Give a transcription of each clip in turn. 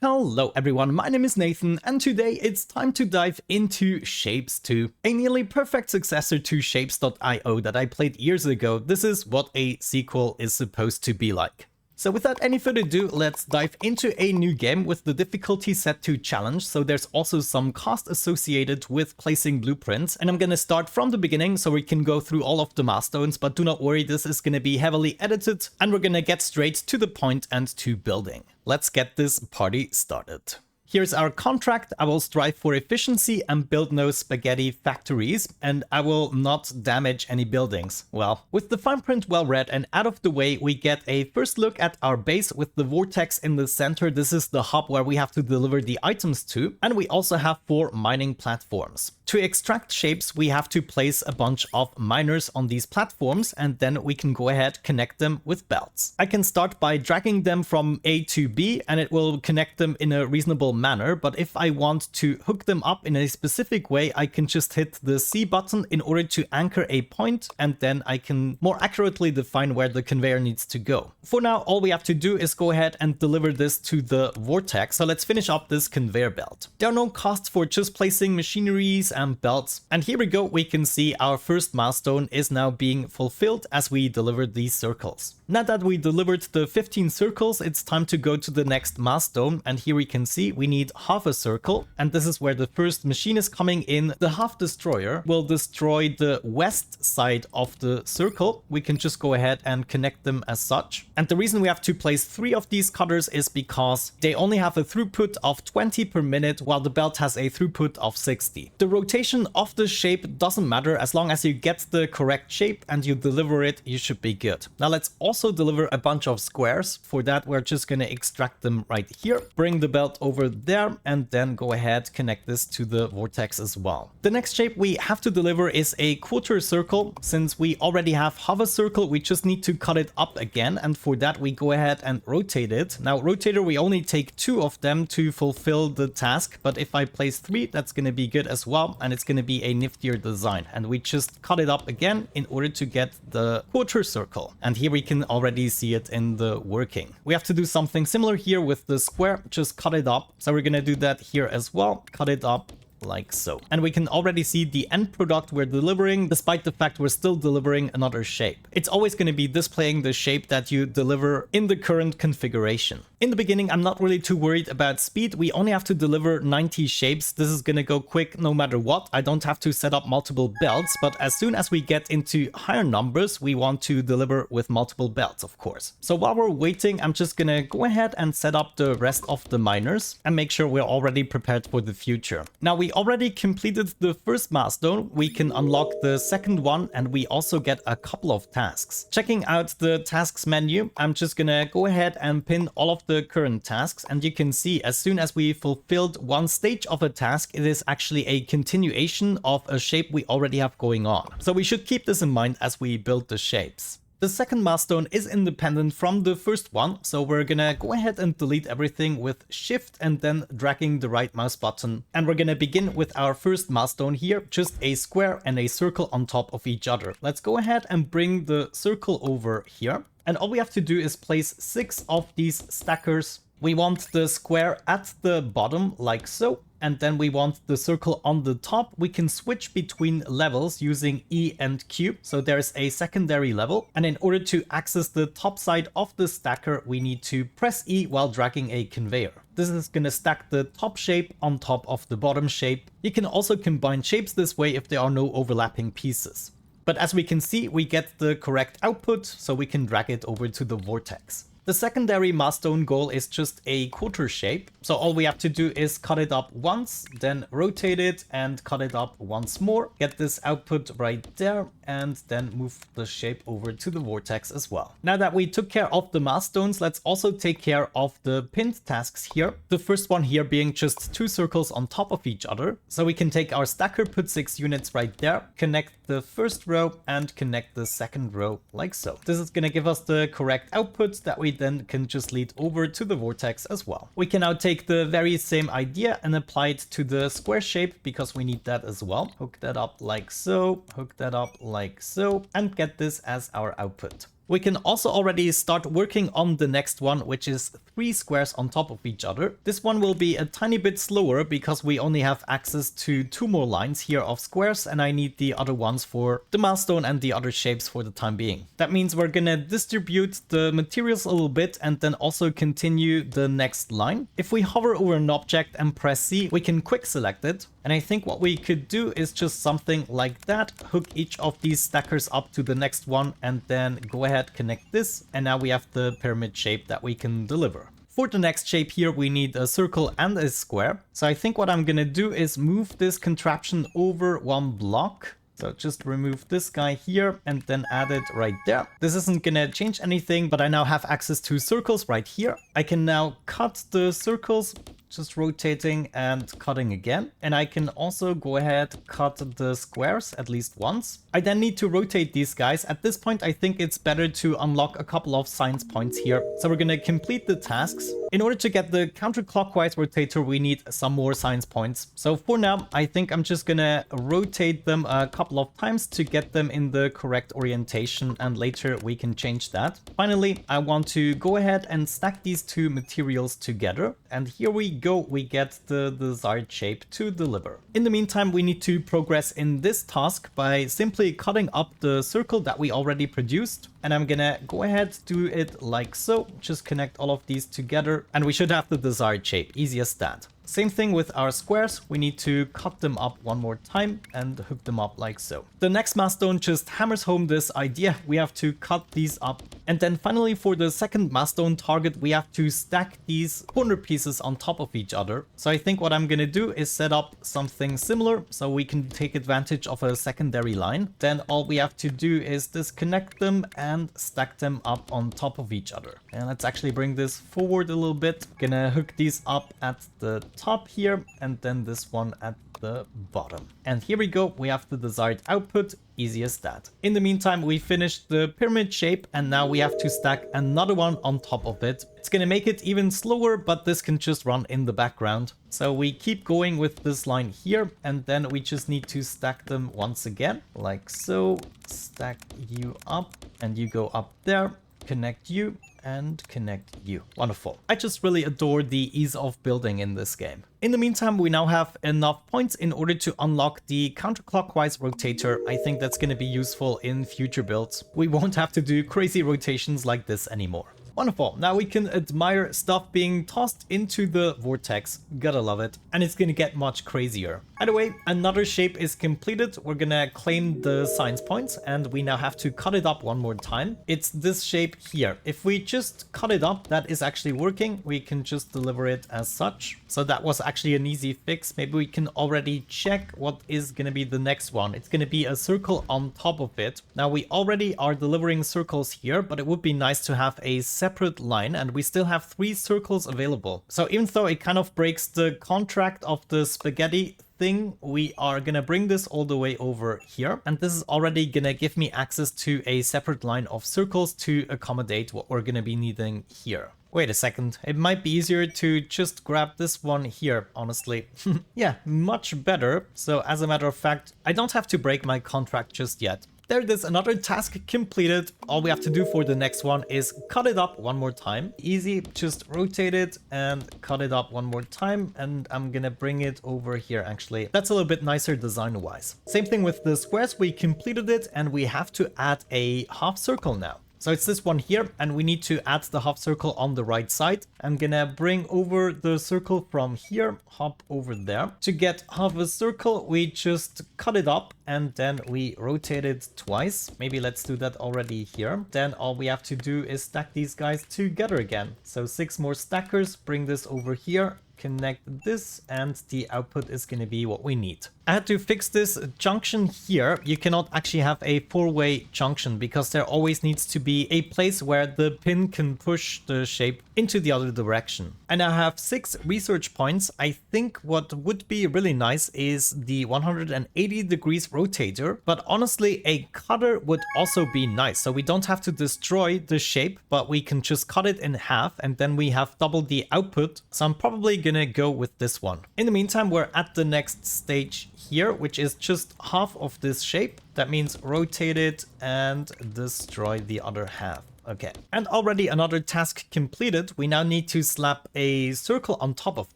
Hello everyone, my name is Nathan, and today it's time to dive into Shapez 2, a nearly perfect successor to Shapez.io that I played years ago. This is what a sequel is supposed to be like. So without any further ado, let's dive into a new game with the difficulty set to challenge, so there's also some cost associated with placing blueprints, and I'm gonna start from the beginning so we can go through all of the milestones, but do not worry, this is gonna be heavily edited, and we're gonna get straight to the point and to building. Let's get this party started. Here's our contract. I will strive for efficiency and build no spaghetti factories, and I will not damage any buildings. Well, with the fine print well read and out of the way, we get a first look at our base with the vortex in the center. This is the hub where we have to deliver the items to, and we also have 4 mining platforms. To extract shapes, we have to place a bunch of miners on these platforms, and then we can go ahead, connect them with belts. I can start by dragging them from A to B, and it will connect them in a reasonable manner, but if I want to hook them up in a specific way, I can just hit the C button in order to anchor a point, and then I can more accurately define where the conveyor needs to go. For now, all we have to do is go ahead and deliver this to the vortex, so let's finish up this conveyor belt. There are no costs for just placing machineries and belts, and here we go, we can see our first milestone is now being fulfilled as we delivered these circles. Now that we delivered the 15 circles, it's time to go to the next milestone, and here we can see we need half a circle, and this is where the first machine is coming in. The half destroyer will destroy the west side of the circle. We can just go ahead and connect them as such. And the reason we have to place 3 of these cutters is because they only have a throughput of 20 per minute, while the belt has a throughput of 60. The rotation of the shape doesn't matter. As long as you get the correct shape and you deliver it, you should be good. Now let's also deliver a bunch of squares. For that, we're just going to extract them right here, bring the belt over there, and then go ahead, connect this to the vortex as well. The next shape we have to deliver is a quarter circle. Since we already have half a circle, we just need to cut it up again, and for that we go ahead and rotate it. Now rotator, we only take 2 of them to fulfill the task, but if I place 3, that's going to be good as well, and it's going to be a niftier design. And we just cut it up again in order to get the quarter circle, and here we can already see it in the working. We have to do something similar here with the square, just cut it up. So we're gonna do that here as well, cut it up like so. And we can already see the end product we're delivering, despite the fact we're still delivering another shape. It's always going to be displaying the shape that you deliver in the current configuration. In the beginning, I'm not really too worried about speed. We only have to deliver 90 shapes. This is going to go quick no matter what. I don't have to set up multiple belts, but as soon as we get into higher numbers, we want to deliver with multiple belts, of course. So while we're waiting, I'm just going to go ahead and set up the rest of the miners and make sure we're already prepared for the future. Now we already completed the first milestone. We can unlock the second one, and we also get a couple of tasks. Checking out the tasks menu, I'm just gonna go ahead and pin all of the current tasks, and you can see as soon as we fulfilled one stage of a task, it is actually a continuation of a shape we already have going on. So we should keep this in mind as we build the shapes. The second milestone is independent from the first one, so we're gonna go ahead and delete everything with Shift and then dragging the right mouse button. And we're gonna begin with our first milestone here, just a square and a circle on top of each other. Let's go ahead and bring the circle over here. And all we have to do is place 6 of these stackers. We want the square at the bottom like so. And then we want the circle on the top. We can switch between levels using E and Q. So there's a secondary level. And in order to access the top side of the stacker, we need to press E while dragging a conveyor. This is going to stack the top shape on top of the bottom shape. You can also combine shapes this way if there are no overlapping pieces. But as we can see, we get the correct output, so we can drag it over to the vortex. The secondary milestone goal is just a quarter shape. So all we have to do is cut it up once, then rotate it and cut it up once more. Get this output right there, and then move the shape over to the vortex as well. Now that we took care of the milestones, let's also take care of the pinned tasks here. The first one here being just 2 circles on top of each other. So we can take our stacker, put 6 units right there, connect the first row and connect the second row like so. This is going to give us the correct output that we then can just lead over to the vortex as well. We can now take the very same idea and apply it to the square shape because we need that as well. Hook that up like so, hook that up like so, and get this as our output. We can also already start working on the next one, which is 3 squares on top of each other. This one will be a tiny bit slower because we only have access to 2 more lines here of squares, and I need the other ones for the milestone and the other shapes for the time being. That means we're gonna distribute the materials a little bit and then also continue the next line. If we hover over an object and press C, we can quick select it. And I think what we could do is just something like that, hook each of these stackers up to the next one, and then go ahead, connect this, and now we have the pyramid shape that we can deliver. For the next shape here, we need a circle and a square. So I think what I'm gonna do is move this contraption over 1 block. So just remove this guy here and then add it right there. This isn't gonna change anything, but I now have access to circles right here. I can now cut the circles, just rotating and cutting again. And I can also go ahead, cut the squares at least once. I then need to rotate these guys. At this point, I think it's better to unlock a couple of science points here. So we're gonna complete the tasks. In order to get the counterclockwise rotator, we need some more science points. So for now, I think I'm just gonna rotate them a couple of times to get them in the correct orientation, and later we can change that. Finally, I want to go ahead and stack these 2 materials together. And here we go, we get the desired shape to deliver. In the meantime, we need to progress in this task by simply cutting up the circle that we already produced. And I'm gonna go ahead, do it like so, just connect all of these together, and we should have the desired shape, easy as that. Same thing with our squares, we need to cut them up one more time and hook them up like so. The next milestone just hammers home this idea, we have to cut these up. And then finally for the second milestone target, we have to stack these corner pieces on top of each other. So I think what I'm gonna do is set up something similar so we can take advantage of a secondary line. Then all we have to do is disconnect them and stack them up on top of each other. And let's actually bring this forward a little bit. Gonna hook these up at the top here and then this one at the bottom. And here we go, we have the desired output, easy as that. In the meantime, we finished the pyramid shape and now we have to stack another one on top of it. It's gonna make it even slower, but this can just run in the background. So we keep going with this line here and then we just need to stack them once again, like so. Stack you up and you go up there, connect you and connect you. Wonderful. I just really adore the ease of building in this game. In the meantime, we now have enough points in order to unlock the counterclockwise rotator. I think that's going to be useful in future builds. We won't have to do crazy rotations like this anymore. Wonderful. Now we can admire stuff being tossed into the vortex. Gotta love it. And it's gonna get much crazier. Either way, another shape is completed. We're gonna claim the science points and we now have to cut it up one more time. It's this shape here. If we just cut it up, that is actually working. We can just deliver it as such. So that was actually an easy fix. Maybe we can already check what is gonna be the next one. It's gonna be a circle on top of it. Now we already are delivering circles here, but it would be nice to have a separate line, and we still have 3 circles available. So even though it kind of breaks the contract of the spaghetti thing, we are gonna bring this all the way over here, and this is already gonna give me access to a separate line of circles to accommodate what we're gonna be needing here. Wait a second, it might be easier to just grab this one here, honestly. Yeah, much better. So as a matter of fact, I don't have to break my contract just yet. There it is, another task completed. All we have to do for the next one is cut it up one more time. Easy, just rotate it and cut it up one more time. And I'm gonna bring it over here actually. That's a little bit nicer design-wise. Same thing with the squares, we completed it and we have to add a half circle now. So it's this one here, and we need to add the half circle on the right side. I'm gonna bring over the circle from here, hop over there. To get half a circle, we just cut it up and then we rotate it twice. Maybe let's do that already here. Then all we have to do is stack these guys together again. So 6 more stackers, bring this over here, connect this, and the output is going to be what we need. I had to fix this junction here. You cannot actually have a 4-way junction because there always needs to be a place where the pin can push the shape into the other direction. And I have 6 research points. I think what would be really nice is the 180 degrees rotator, but honestly a cutter would also be nice. So we don't have to destroy the shape, but we can just cut it in half and then we have double the output. So I'm probably gonna go with this one. In the meantime, we're at the next stage here, which is just half of this shape. That means rotate it and destroy the other half. Okay, and already another task completed. We now need to slap a circle on top of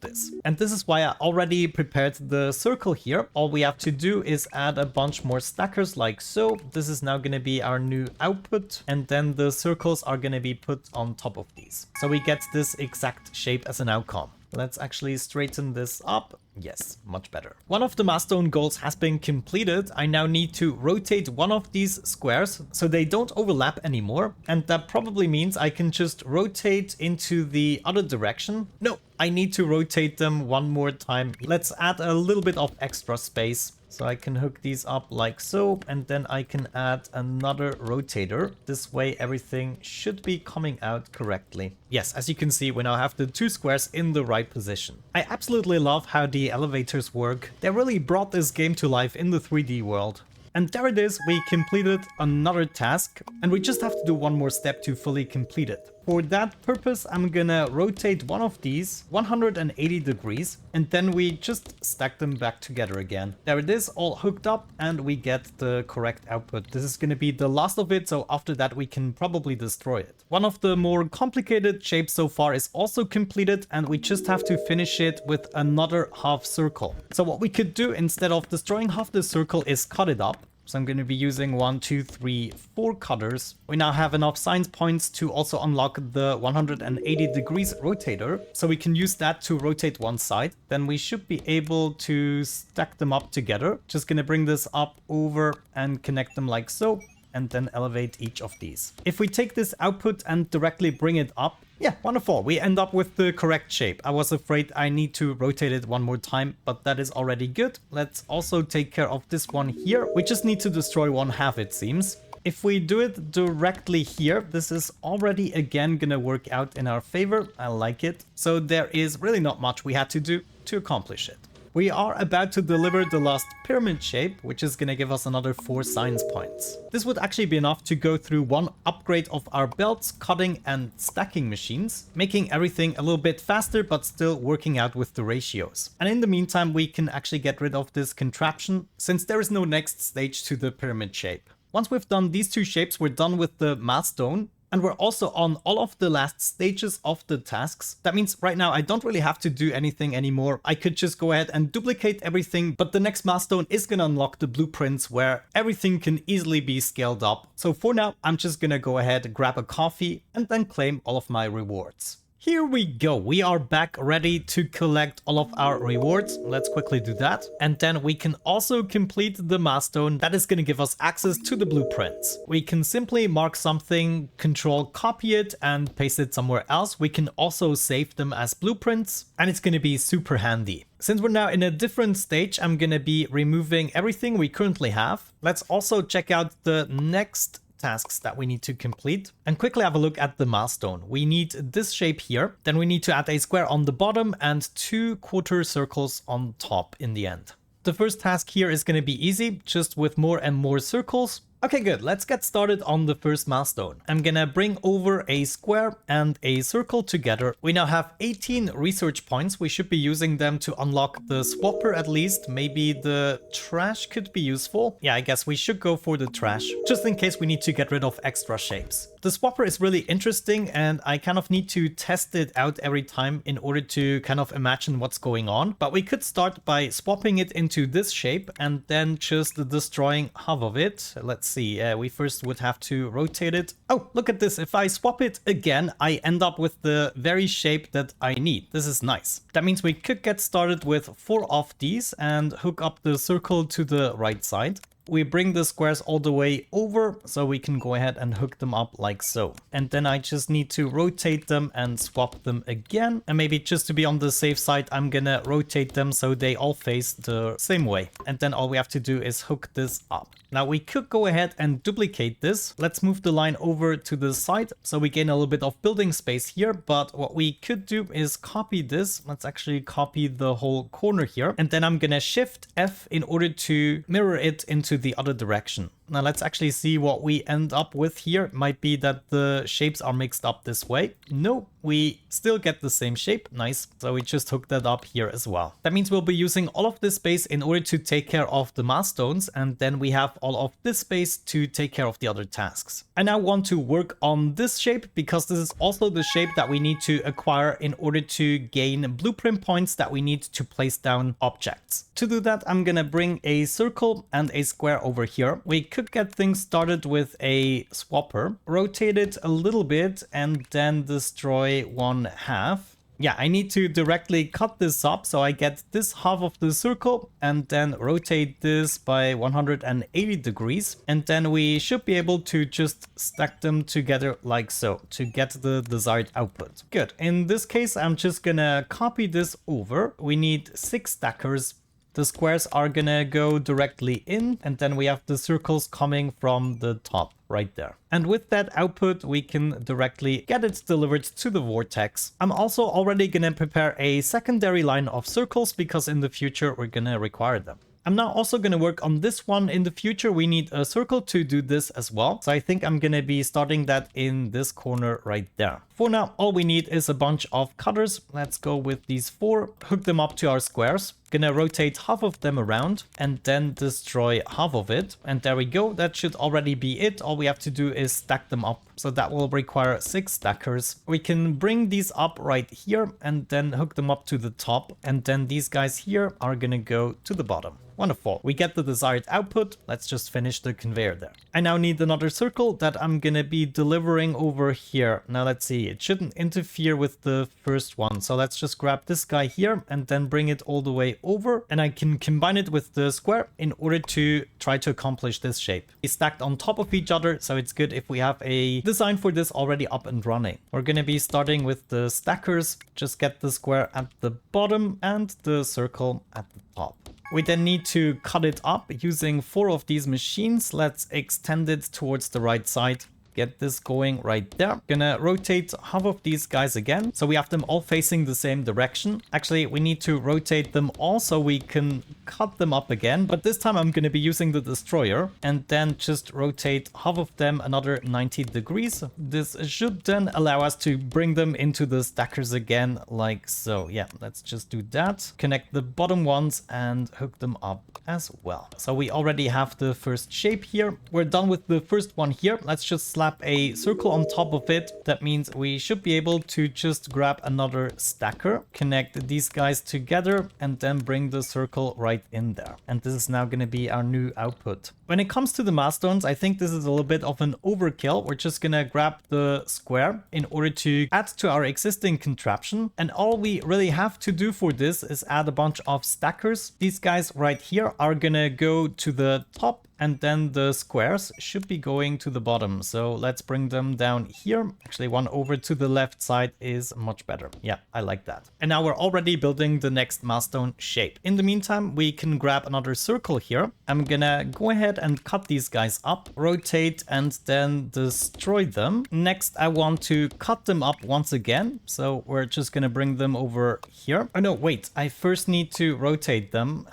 this. And this is why I already prepared the circle here. All we have to do is add a bunch more stackers like so. This is now going to be our new output. And then the circles are going to be put on top of these. So we get this exact shape as an outcome. Let's actually straighten this up. Yes, much better. One of the milestone goals has been completed. I now need to rotate one of these squares so they don't overlap anymore. And that probably means I can just rotate into the other direction. No, I need to rotate them one more time. Let's add a little bit of extra space. So I can hook these up like so, and then I can add another rotator. This way everything should be coming out correctly. Yes, as you can see, we now have the two squares in the right position. I absolutely love how the elevators work. They really brought this game to life in the 3D world. And there it is, we completed another task, and we just have to do one more step to fully complete it. For that purpose, I'm gonna rotate one of these 180 degrees, and then we just stack them back together again. There it is, all hooked up, and we get the correct output. This is gonna be the last of it, so after that we can probably destroy it. One of the more complicated shapes so far is also completed, and we just have to finish it with another half circle. So what we could do instead of destroying half the circle is cut it up. So I'm going to be using 1, 2, 3, 4 cutters. We now have enough science points to also unlock the 180 degrees rotator. So we can use that to rotate one side. Then we should be able to stack them up together. Just going to bring this up over and connect them like so, and then elevate each of these. If we take this output and directly bring it up, yeah, wonderful. We end up with the correct shape. I was afraid I need to rotate it one more time, but that is already good. Let's also take care of this one here. We just need to destroy one half, it seems. If we do it directly here, this is already again gonna work out in our favor. I like it. So there is really not much we had to do to accomplish it. We are about to deliver the last pyramid shape, which is going to give us another 4 science points. This would actually be enough to go through one upgrade of our belts, cutting and stacking machines, making everything a little bit faster, but still working out with the ratios. And in the meantime, we can actually get rid of this contraption, since there is no next stage to the pyramid shape. Once we've done these 2 shapes, we're done with the milestone. And we're also on all of the last stages of the tasks. That means right now I don't really have to do anything anymore. I could just go ahead and duplicate everything, but the next milestone is gonna unlock the blueprints where everything can easily be scaled up. So for now, I'm just gonna go ahead, grab a coffee, and then claim all of my rewards. Here we go. We are back ready to collect all of our rewards. Let's quickly do that. And then we can also complete the milestone that is going to give us access to the blueprints. We can simply mark something, control copy it and paste it somewhere else. We can also save them as blueprints, and it's going to be super handy. Since we're now in a different stage, I'm going to be removing everything we currently have. Let's also check out the next tasks that we need to complete and quickly have a look at the milestone. We need this shape here, then we need to add a square on the bottom and 2 quarter circles on top in the end. The first task here is going to be easy, just with more and more circles. Okay, good. Let's get started on the first milestone. I'm gonna bring over a square and a circle together. We now have 18 research points. We should be using them to unlock the swapper at least. Maybe the trash could be useful. Yeah, I guess we should go for the trash, just in case we need to get rid of extra shapes. The swapper is really interesting, and I kind of need to test it out every time in order to kind of imagine what's going on. But we could start by swapping it into this shape and then just destroying half of it. Let's see. We first would have to rotate it. Oh, look at this. If I swap it again, I end up with the very shape that I need. This is nice. That means we could get started with 4 of these and hook up the circle to the right side. We bring the squares all the way over so we can go ahead and hook them up like so. And then I just need to rotate them and swap them again. And maybe just to be on the safe side, I'm gonna rotate them so they all face the same way. And then all we have to do is hook this up. Now we could go ahead and duplicate this. Let's move the line over to the side so we gain a little bit of building space here. But what we could do is copy this. Let's actually copy the whole corner here. And then I'm gonna Shift F in order to mirror it into the other direction. Now let's actually see what we end up with here. It might be that the shapes are mixed up this way. No, we still get the same shape. Nice. So we just hook that up here as well. That means we'll be using all of this space in order to take care of the milestones, and then we have all of this space to take care of the other tasks. I now want to work on this shape because this is also the shape that we need to acquire in order to gain blueprint points that we need to place down objects. To do that, I'm gonna bring a circle and a square over here. We could get things started with a swapper, rotate it a little bit, and then destroy 1/2. Yeah, I need to directly cut this up, so I get this half of the circle and then rotate this by 180 degrees. And then we should be able to just stack them together like so to get the desired output. Good. In this case, I'm just gonna copy this over. We need 6 stackers. The squares are gonna go directly in, and then we have the circles coming from the top right there. And with that output, we can directly get it delivered to the vortex. I'm also already gonna prepare a secondary line of circles because in the future we're gonna require them. I'm now also going to work on this one. In the future, we need a circle to do this as well. So I think I'm going to be starting that in this corner right there. For now, all we need is a bunch of cutters. Let's go with these 4, hook them up to our squares. Gonna rotate half of them around and then destroy half of it. And there we go. That should already be it. All we have to do is stack them up. So that will require 6 stackers. We can bring these up right here and then hook them up to the top. And then these guys here are gonna go to the bottom. Wonderful. We get the desired output. Let's just finish the conveyor there. I now need another circle that I'm gonna be delivering over here. Now let's see. It shouldn't interfere with the first one. So let's just grab this guy here and then bring it all the way over. And I can combine it with the square in order to try to accomplish this shape. It's stacked on top of each other. So it's good if we have a design for this already up and running. We're gonna be starting with the stackers. Just get the square at the bottom and the circle at the top. We then need to cut it up using 4 of these machines. Let's extend it towards the right side. Get this going right there. Gonna rotate half of these guys again, so we have them all facing the same direction. Actually, we need to rotate them all so we can cut them up again, but this time I'm gonna be using the destroyer and then just rotate half of them another 90 degrees. This should then allow us to bring them into the stackers again like so. Yeah, let's just do that. Connect the bottom ones and hook them up as well. So we already have the first shape here. We're done with the first one here. Let's just slap a circle on top of it. That means we should be able to just grab another stacker, connect these guys together, and then bring the circle right in there. And this is now going to be our new output. When it comes to the milestones, I think this is a little bit of an overkill. We're just going to grab the square in order to add to our existing contraption. And all we really have to do for this is add a bunch of stackers. These guys right here are going to go to the top, and then the squares should be going to the bottom. So let's bring them down here. Actually, one over to the left side is much better. Yeah, I like that. And now we're already building the next milestone shape. In the meantime, we can grab another circle here. I'm gonna go ahead and cut these guys up, rotate, and then destroy them. Next, I want to cut them up once again. So we're just gonna bring them over here. Oh no, wait, I first need to rotate them.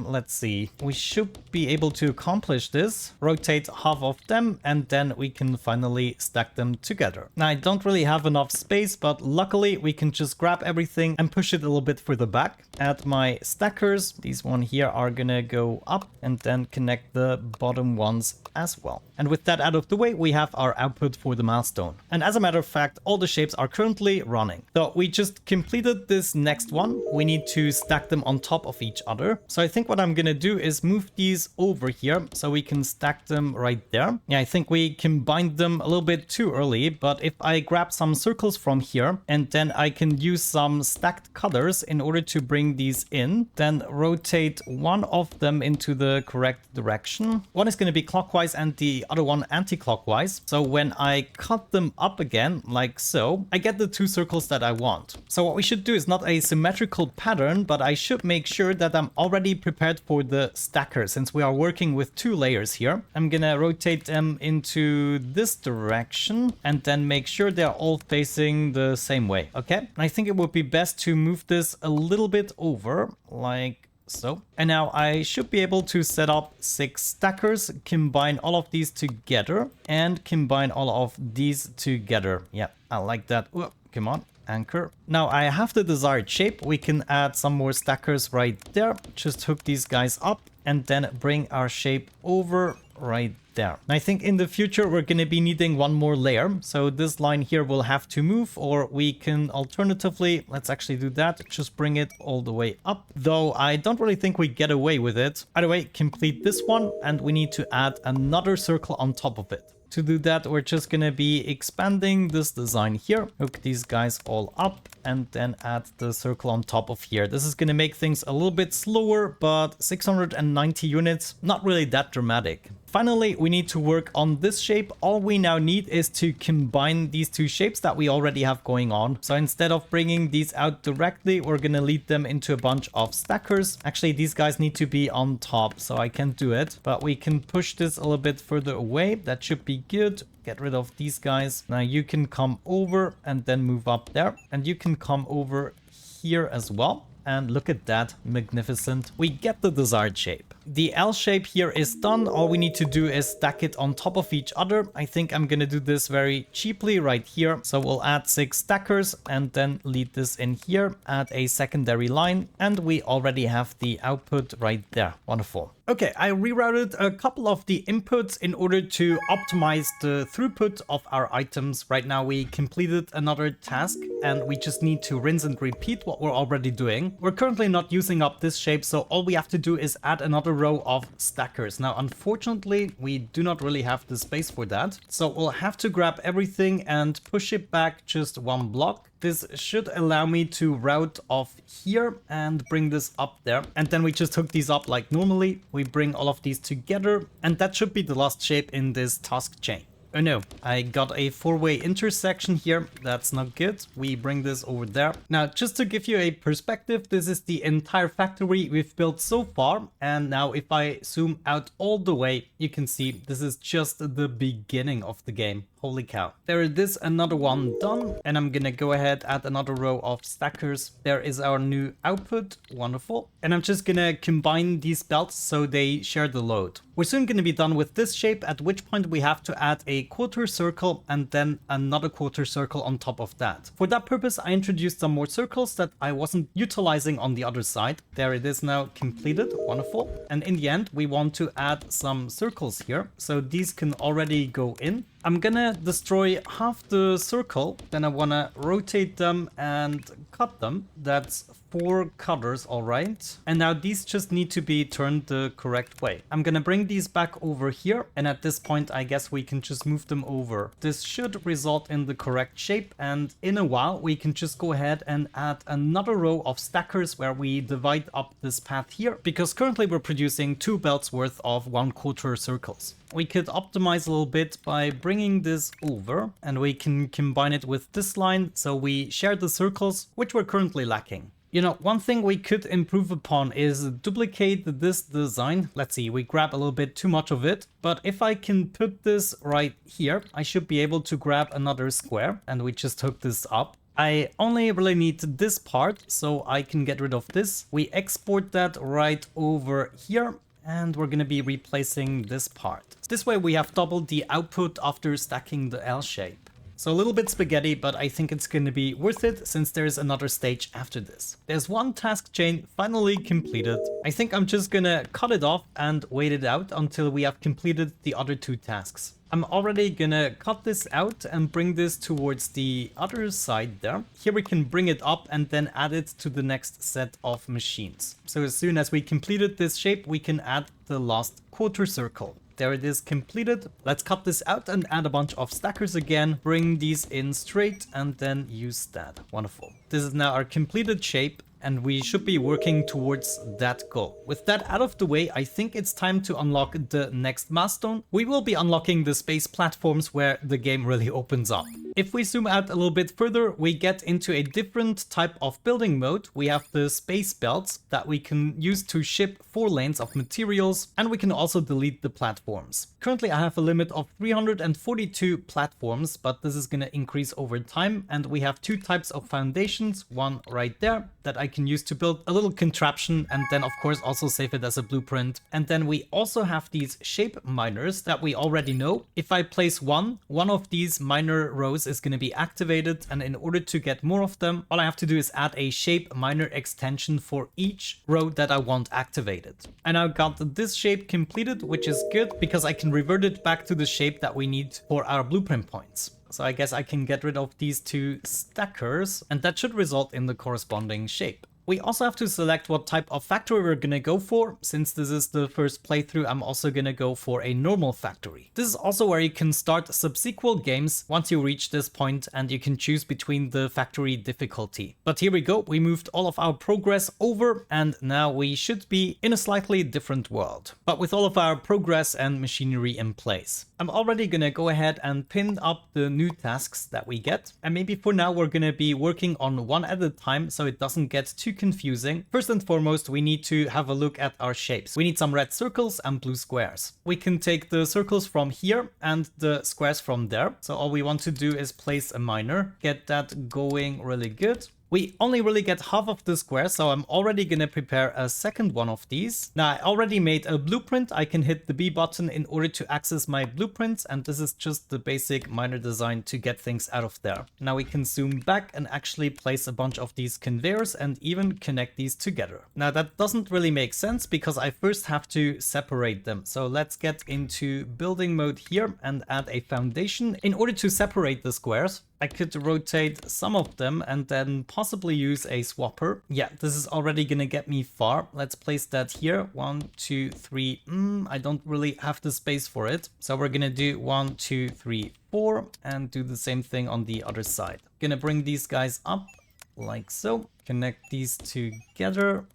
Let's see. We should be able to accomplish this. Rotate half of them and then we can finally stack them together. Now I don't really have enough space, but luckily we can just grab everything and push it a little bit further back. Add my stackers. These one here are gonna go up and then connect the bottom ones as well. And with that out of the way, we have our output for the milestone. And as a matter of fact, all the shapes are currently running. So we just completed this next one. We need to stack them on top of each other. So I think what I'm gonna do is move these over here so we can stack them right there. Yeah, I think we combined them a little bit too early, but if I grab some circles from here and then I can use some stacked cutters in order to bring these in, then rotate one of them into the correct direction. One is going to be clockwise and the other one anti-clockwise. So when I cut them up again, like so, I get the 2 circles that I want. So what we should do is not a symmetrical pattern, but I should make sure that I'm already prepared for the stacker since we are working with 2 layers here. I'm gonna rotate them into this direction and then make sure they're all facing the same way. Okay, I think it would be best to move this a little bit over like so. And now I should be able to set up 6 stackers, combine all of these together, and combine all of these together. Yeah, I like that. Whoa, come on, anchor. Now I have the desired shape. We can add some more stackers right there. Just hook these guys up and then bring our shape over right there. And I think in the future we're going to be needing one more layer, so this line here will have to move, or we can alternatively, let's actually do that, just bring it all the way up, though I don't really think we get away with it. Either way, complete this one, and we need to add another circle on top of it. To do that, we're just going to be expanding this design here, hook these guys all up, and then add the circle on top of here. This is going to make things a little bit slower, but 690 units, not really that dramatic. Finally, we need to work on this shape. All we now need is to combine these two shapes that we already have going on. So instead of bringing these out directly, we're going to lead them into a bunch of stackers. Actually, these guys need to be on top, so I can't do it. But we can push this a little bit further away. That should be good. Get rid of these guys. Now you can come over and then move up there. And you can come over here as well. And look at that, magnificent. We get the desired shape. The L shape here is done. All we need to do is stack it on top of each other. I think I'm gonna do this very cheaply right here. So we'll add 6 stackers and then lead this in here, add a secondary line, and we already have the output right there. Wonderful. Okay, I rerouted a couple of the inputs in order to optimize the throughput of our items. Right now we completed another task and we just need to rinse and repeat what we're already doing. We're currently not using up this shape, so all we have to do is add another row of stackers. Now, unfortunately, we do not really have the space for that. So we'll have to grab everything and push it back just 1 block. This should allow me to route off here and bring this up there. And then we just hook these up like normally. We bring all of these together, and that should be the last shape in this task chain. Oh no, I got a 4-way intersection here. That's not good. We bring this over there. Now, just to give you a perspective, this is the entire factory we've built so far. And now if I zoom out all the way, you can see this is just the beginning of the game. Holy cow. There is another one done, and I'm gonna go ahead, add another row of stackers. There is our new output. Wonderful. And I'm just gonna combine these belts so they share the load. We're soon gonna be done with this shape, at which point we have to add a quarter circle and then another quarter circle on top of that. For that purpose, I introduced some more circles that I wasn't utilizing on the other side. There it is now completed. Wonderful. And in the end, we want to add some circles here. So these can already go in. I'm gonna destroy half the circle, then I wanna rotate them and cut them. That's 4 cutters, all right. And now these just need to be turned the correct way. I'm gonna bring these back over here, and at this point I guess we can just move them over. This should result in the correct shape, and in a while we can just go ahead and add another row of stackers where we divide up this path here, because currently we're producing 2 belts worth of 1/4 circles. We could optimize a little bit by bringing this over, and we can combine it with this line so we share the circles, which we're currently lacking. You know, one thing we could improve upon is duplicate this design. Let's see, we grab a little bit too much of it, but if I can put this right here, I should be able to grab another square, and we just hook this up. I only really need this part, so I can get rid of this. We export that right over here, and we're going to be replacing this part. This way we have doubled the output after stacking the L shape. So a little bit spaghetti, but I think it's going to be worth it since there's another stage after this. There's one task chain finally completed. I think I'm just going to cut it off and wait it out until we have completed the other 2 tasks. I'm already gonna cut this out and bring this towards the other side there. Here we can bring it up and then add it to the next set of machines. So as soon as we completed this shape, we can add the last quarter circle. There it is completed. Let's cut this out and add a bunch of stackers again, bring these in straight and then use that. Wonderful. This is now our completed shape, and we should be working towards that goal. With that out of the way, I think it's time to unlock the next milestone. We will be unlocking the space platforms where the game really opens up. If we zoom out a little bit further, we get into a different type of building mode. We have the space belts that we can use to ship 4 lanes of materials, and we can also delete the platforms. Currently I have a limit of 342 platforms, but this is going to increase over time, and we have 2 types of foundations, one right there that I can use to build a little contraption, and then of course also save it as a blueprint. And then we also have these shape miners that we already know. If I place one of these miner rows is going to be activated, and in order to get more of them, all I have to do is add a shape miner extension for each row that I want activated. And I got this shape completed, which is good because I can revert it back to the shape that we need for our blueprint points. So I guess I can get rid of these 2 stackers, and that should result in the corresponding shape. We also have to select what type of factory we're gonna go for. Since this is the first playthrough, I'm also gonna go for a normal factory. This is also where you can start subsequent games once you reach this point, and you can choose between the factory difficulty. But here we go, we moved all of our progress over, and now we should be in a slightly different world, but with all of our progress and machinery in place. I'm already gonna go ahead and pin up the new tasks that we get, and maybe for now we're gonna be working on one at a time so it doesn't get too confusing. First and foremost, we need to have a look at our shapes. We need some red circles and blue squares. We can take the circles from here and the squares from there. So all we want to do is place a miner, get that going really good. We only really get half of the square, so I'm already gonna prepare a second one of these. Now I already made a blueprint. I can hit the B button in order to access my blueprints, and this is just the basic miner design to get things out of there. Now we can zoom back and actually place a bunch of these conveyors and even connect these together. Now that doesn't really make sense because I first have to separate them. So let's get into building mode here and add a foundation. In order to separate the squares, I could rotate some of them and then possibly use a swapper. Yeah, this is already gonna get me far. Let's place that here. 1, 2, 3. I don't really have the space for it. So we're gonna do 1, 2, 3, 4 and do the same thing on the other side. Gonna bring these guys up like so. Connect these together.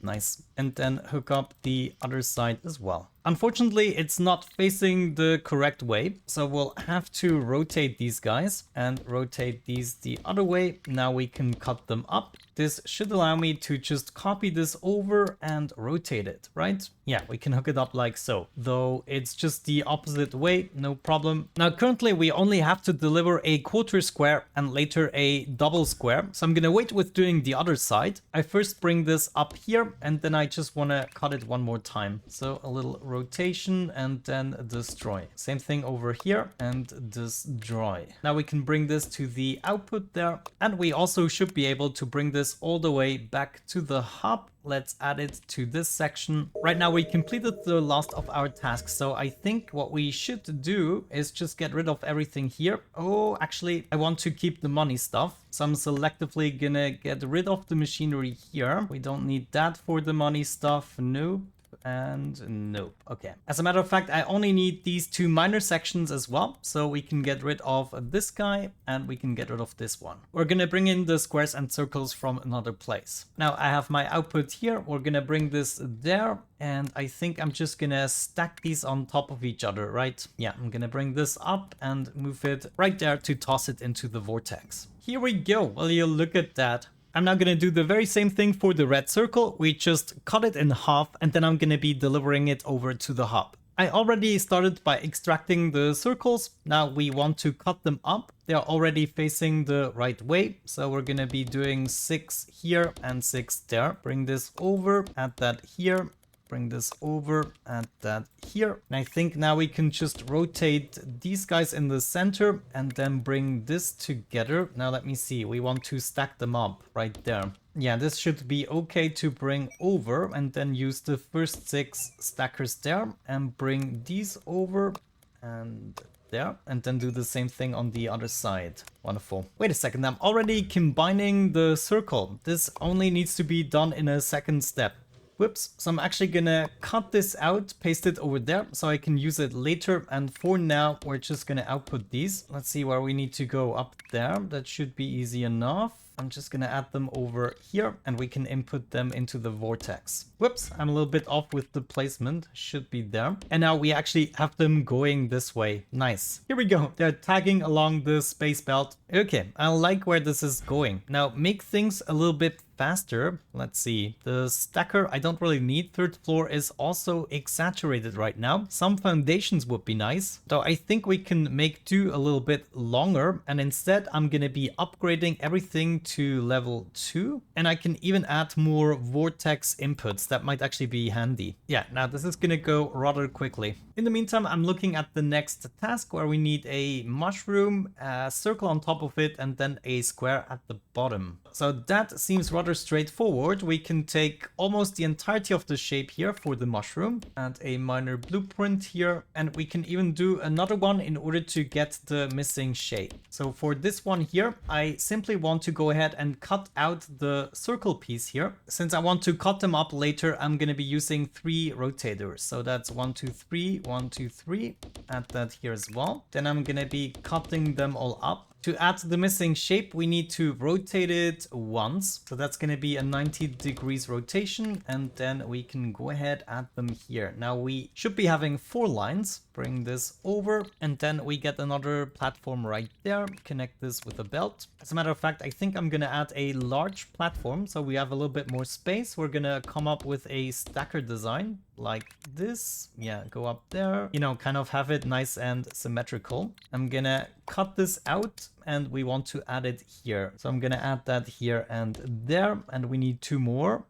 Nice. And then hook up the other side as well. Unfortunately, it's not facing the correct way, so we'll have to rotate these guys and rotate these the other way. Now we can cut them up. This should allow me to just copy this over and rotate it, right? Yeah, we can hook it up like so, though it's just the opposite way, no problem. Now, currently we only have to deliver a quarter square and later a double square. So I'm gonna wait with doing the other side. I first bring this up here and then I just wanna cut it one more time. So a little rotation and then destroy. Same thing over here and destroy. Now we can bring this to the output there, and we also should be able to bring this all the way back to the hub. Let's add it to this section. Right now we completed the last of our tasks, so I think what we should do is just get rid of everything here. Oh, actually, I want to keep the money stuff, so I'm selectively gonna get rid of the machinery here. We don't need that for the money stuff. Nope. And nope. Okay. As a matter of fact, I only need these 2 minor sections as well. So we can get rid of this guy and we can get rid of this one. We're going to bring in the squares and circles from another place. Now I have my output here. We're going to bring this there. And I think I'm just going to stack these on top of each other, right? Yeah, I'm going to bring this up and move it right there to toss it into the vortex. Here we go. Well, you look at that. I'm now going to do the very same thing for the red circle. We just cut it in half and then I'm going to be delivering it over to the hub. I already started by extracting the circles. Now we want to cut them up. They are already facing the right way. So we're going to be doing 6 here and 6 there. Bring this over, add that here. Bring this over, add that here. And I think now we can just rotate these guys in the center and then bring this together. Now let me see, we want to stack them up right there. Yeah, this should be okay to bring over and then use the first 6 stackers there and bring these over and there, and then do the same thing on the other side. Wonderful. Wait a second, I'm already combining the circle. This only needs to be done in a second step. Whoops. So I'm actually gonna cut this out, paste it over there so I can use it later. And for now, we're just gonna output these. Let's see where we need to go. Up there. That should be easy enough. I'm just gonna add them over here and we can input them into the vortex. Whoops, I'm a little bit off with the placement. Should be there. And now we actually have them going this way. Nice. Here we go. They're tagging along the space belt. Okay, I like where this is going. Now make things a little bit faster. Let's see. The stacker I don't really need. Third floor is also exaggerated right now. Some foundations would be nice, though I think we can make do a little bit longer, and instead I'm gonna be upgrading everything to level 2, and I can even add more vortex inputs. That might actually be handy. Yeah, now this is gonna go rather quickly. In the meantime, I'm looking at the next task where we need a mushroom, a circle on top of it, and then a square at the bottom. So that seems rather straightforward. We can take almost the entirety of the shape here for the mushroom and a minor blueprint here, and we can even do another one in order to get the missing shape. So for this one here, I simply want to go ahead and cut out the circle piece here. Since I want to cut them up later, I'm going to be using 3 rotators. So that's 1, 2, 3, 1, 2, 3. Add that here as well. Then I'm going to be cutting them all up. To add the missing shape, we need to rotate it once. So that's going to be a 90 degrees rotation. And then we can go ahead, add them here. Now we should be having 4 lines. Bring this over. And then we get another platform right there. Connect this with a belt. As a matter of fact, I think I'm going to add a large platform. So we have a little bit more space. We're going to come up with a stacker design like this. Yeah, go up there. You know, kind of have it nice and symmetrical. I'm going to cut this out. And we want to add it here. So I'm going to add that here and there. And we need 2 more.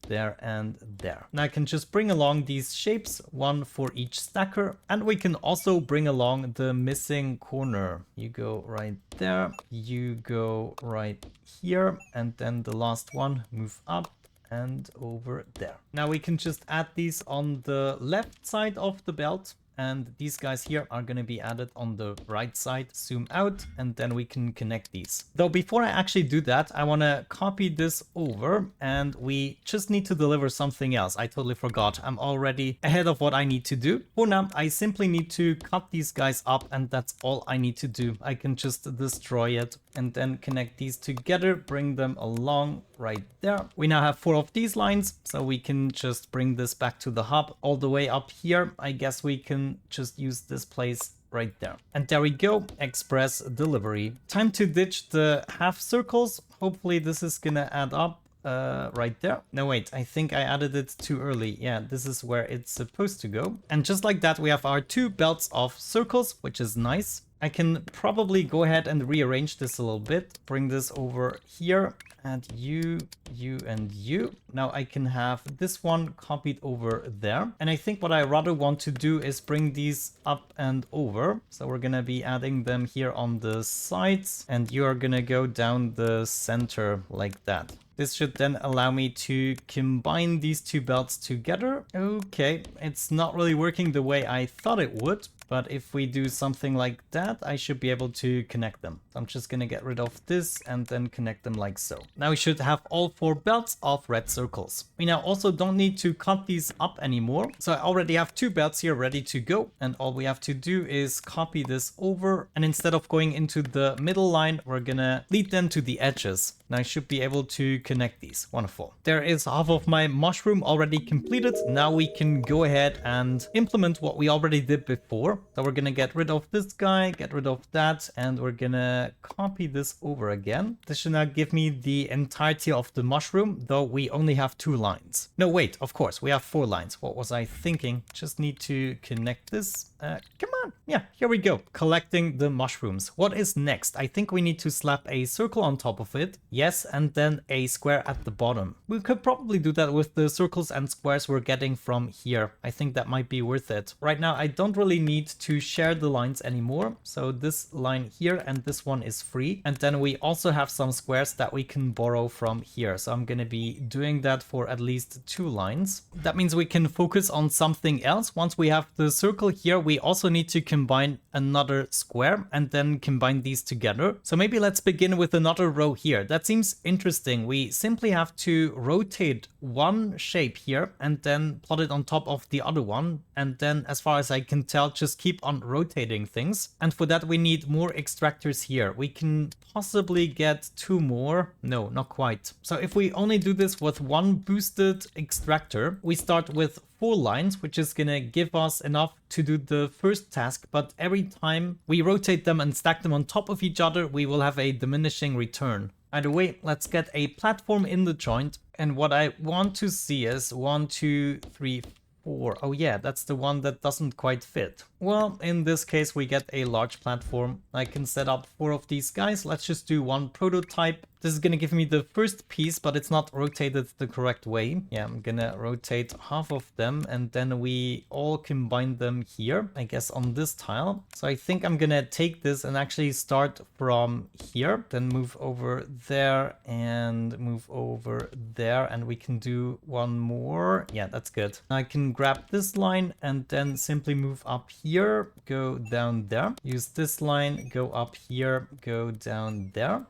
There and there. Now I can just bring along these shapes, 1 for each stacker. And we can also bring along the missing corner. You go right there. You go right here. And then the last one, move up and over there. Now we can just add these on the left side of the belt. And these guys here are going to be added on the right side. Zoom out, and then we can connect these. Though before I actually do that, I want to copy this over, and we just need to deliver something else. I totally forgot. I'm already ahead of what I need to do. For now, I simply need to cut these guys up, and that's all I need to do. I can just destroy it and then connect these together, bring them along right there. We now have 4 of these lines, so we can just bring this back to the hub all the way up here. I guess we can just use this place right there. And there we go, express delivery. Time to ditch the half circles. Hopefully this is gonna add up right there. No, wait, I think I added it too early. Yeah, this is where it's supposed to go. And just like that, we have our 2 belts of circles, which is nice. I can probably go ahead and rearrange this a little bit. Bring this over here. And you, and you. Now I can have this one copied over there. And I think what I rather want to do is bring these up and over. So we're gonna be adding them here on the sides. And you are gonna go down the center like that. This should then allow me to combine these 2 belts together. Okay, it's not really working the way I thought it would. But if we do something like that, I should be able to connect them. So I'm just going to get rid of this and then connect them like so. Now we should have all 4 belts of red circles. We now also don't need to cut these up anymore. So I already have 2 belts here ready to go. And all we have to do is copy this over. And instead of going into the middle line, we're going to lead them to the edges. Now I should be able to connect these. Wonderful. There is half of my mushroom already completed. Now we can go ahead and implement what we already did before. So we're going to get rid of this guy, get rid of that, and we're going to copy this over again. This should now give me the entirety of the mushroom, though we only have 2 lines. No, wait, of course, we have 4 lines. What was I thinking? Just need to connect this. Come on. Yeah, here we go. Collecting the mushrooms. What is next? I think we need to slap a circle on top of it. Yes, and then a square at the bottom. We could probably do that with the circles and squares we're getting from here. I think that might be worth it. Right now, I don't really need to share the lines anymore. So this line here and this one is free. And then we also have some squares that we can borrow from here. So I'm gonna be doing that for at least 2 lines. That means we can focus on something else. Once we have the circle here, we also need to combine another square and then combine these together. So maybe let's begin with another row here. That seems interesting. We simply have to rotate one shape here and then plot it on top of the other one. And then, as far as I can tell, just keep on rotating things. And for that, we need more extractors here. We can possibly get 2 more. No, not quite. So if we only do this with 1 boosted extractor, we start with 4 lines, which is gonna give us enough to do the first task, but every time we rotate them and stack them on top of each other, we will have a diminishing return. Either way, let's get a platform in the joint, and what I want to see is 1, 2, 3, 4. Oh yeah, that's the one that doesn't quite fit. Well, in this case, we get a large platform. I can set up 4 of these guys. Let's just do 1 prototype. This is gonna give me the first piece, but it's not rotated the correct way. Yeah, I'm gonna rotate half of them and then we all combine them here, I guess on this tile. So I think I'm gonna take this and actually start from here, then move over there and move over there, and we can do 1 more. Yeah, that's good. I can grab this line and then simply move up here, go down there. Use this line, go up here, go down there.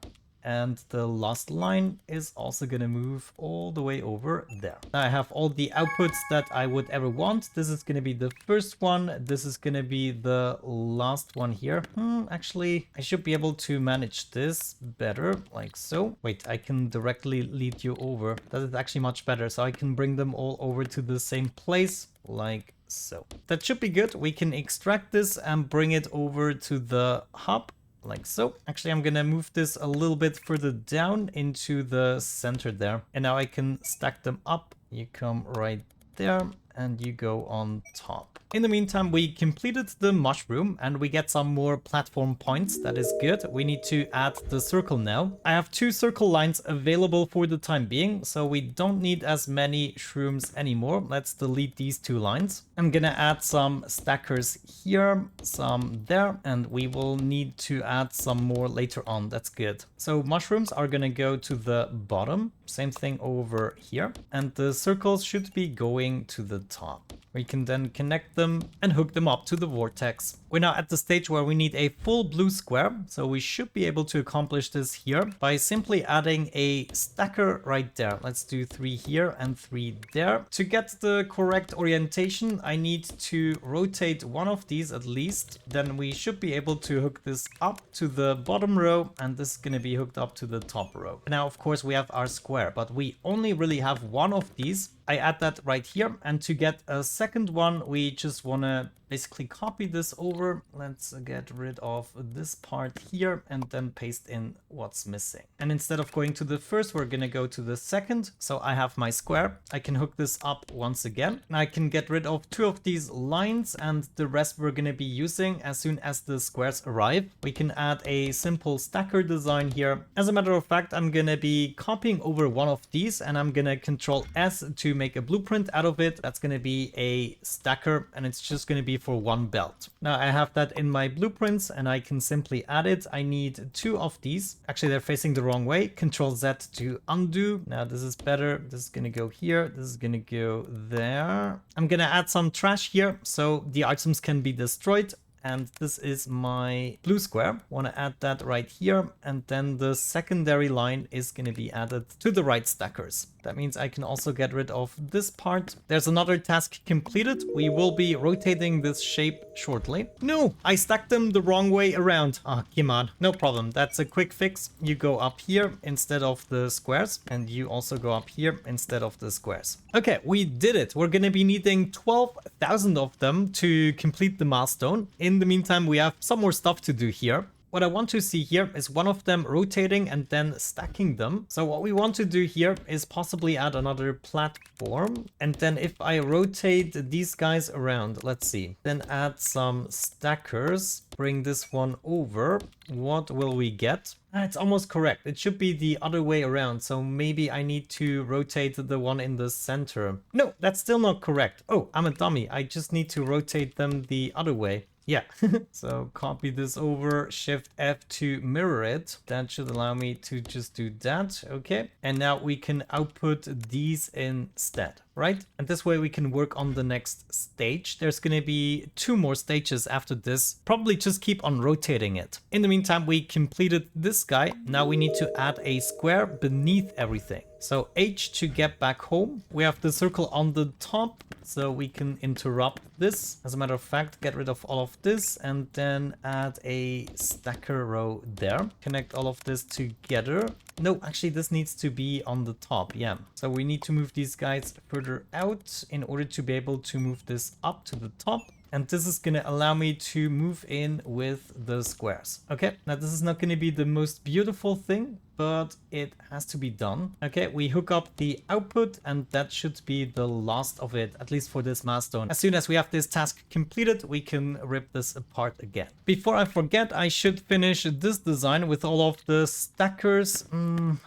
And the last line is also gonna move all the way over there. Now I have all the outputs that I would ever want. This is gonna be the first one. This is gonna be the last one here. Actually, I should be able to manage this better, like so. Wait, I can directly lead you over. That is actually much better. So I can bring them all over to the same place, like so. That should be good. We can extract this and bring it over to the hub, like so. Actually, I'm gonna move this a little bit further down into the center there. And now I can stack them up. You come right there and you go on top. In the meantime, we completed the mushroom and we get some more platform points. That is good. We need to add the circle now. I have 2 circle lines available for the time being, so we don't need as many shrooms anymore. Let's delete these 2 lines. I'm gonna add some stackers here, some there, and we will need to add some more later on. That's good. So mushrooms are gonna go to the bottom. Same thing over here. And the circles should be going to the top. We can then connect them and hook them up to the vortex. We're now at the stage where we need a full blue square, so we should be able to accomplish this here by simply adding a stacker right there. Let's do 3 here and 3 there. To get the correct orientation, I need to rotate one of these at least. Then we should be able to hook this up to the bottom row, and this is going to be hooked up to the top row. Now, of course, we have our square, but we only really have one of these. I add that right here, and to get a second one, we just want to basically copy this over. Let's get rid of this part here and then paste in what's missing. And instead of going to the first, we're gonna go to the second. So I have my square. I can hook this up once again. And I can get rid of 2 of these lines, and the rest we're gonna be using as soon as the squares arrive. We can add a simple stacker design here. As a matter of fact, I'm gonna be copying over one of these, and I'm gonna Control S to make a blueprint out of it. That's gonna be a stacker, and it's just gonna be for 1 belt. Now I have that in my blueprints and I can simply add it. I need 2 of these. Actually, they're facing the wrong way. Control Z to undo. Now this is better. This is gonna go here. This is gonna go there. I'm gonna add some trash here so the items can be destroyed. And this is my blue square. Want to add that right here. And then the secondary line is going to be added to the right stackers. That means I can also get rid of this part. There's another task completed. We will be rotating this shape shortly. No, I stacked them the wrong way around. Ah, come on. No problem. That's a quick fix. You go up here instead of the squares. And you also go up here instead of the squares. Okay, we did it. We're going to be needing 12,000 of them to complete the milestone. In the meantime, we have some more stuff to do here. What I want to see here is one of them rotating and then stacking them. So what we want to do here is possibly add another platform. And then if I rotate these guys around, let's see, then add some stackers, bring this one over. What will we get? It's almost correct. It should be the other way around. So maybe I need to rotate the one in the center. No, that's still not correct. Oh, I'm a dummy. I just need to rotate them the other way. Yeah, so copy this over, Shift F to mirror it. That should allow me to just do that. Okay, and now we can output these instead, right? And this way we can work on the next stage. There's gonna be 2 more stages after this. Probably just keep on rotating it. In the meantime, we completed this guy. Now we need to add a square beneath everything. So H to get back home. We have the circle on the top, so we can interrupt this. As a matter of fact, get rid of all of this and then add a stacker row there. Connect all of this together. No, actually this needs to be on the top, yeah. So we need to move these guys further out in order to be able to move this up to the top. And this is going to allow me to move in with the squares. Okay, now this is not going to be the most beautiful thing, but it has to be done. Okay, we hook up the output and that should be the last of it, at least for this milestone. As soon as we have this task completed, we can rip this apart again. Before I forget, I should finish this design with all of the stackers.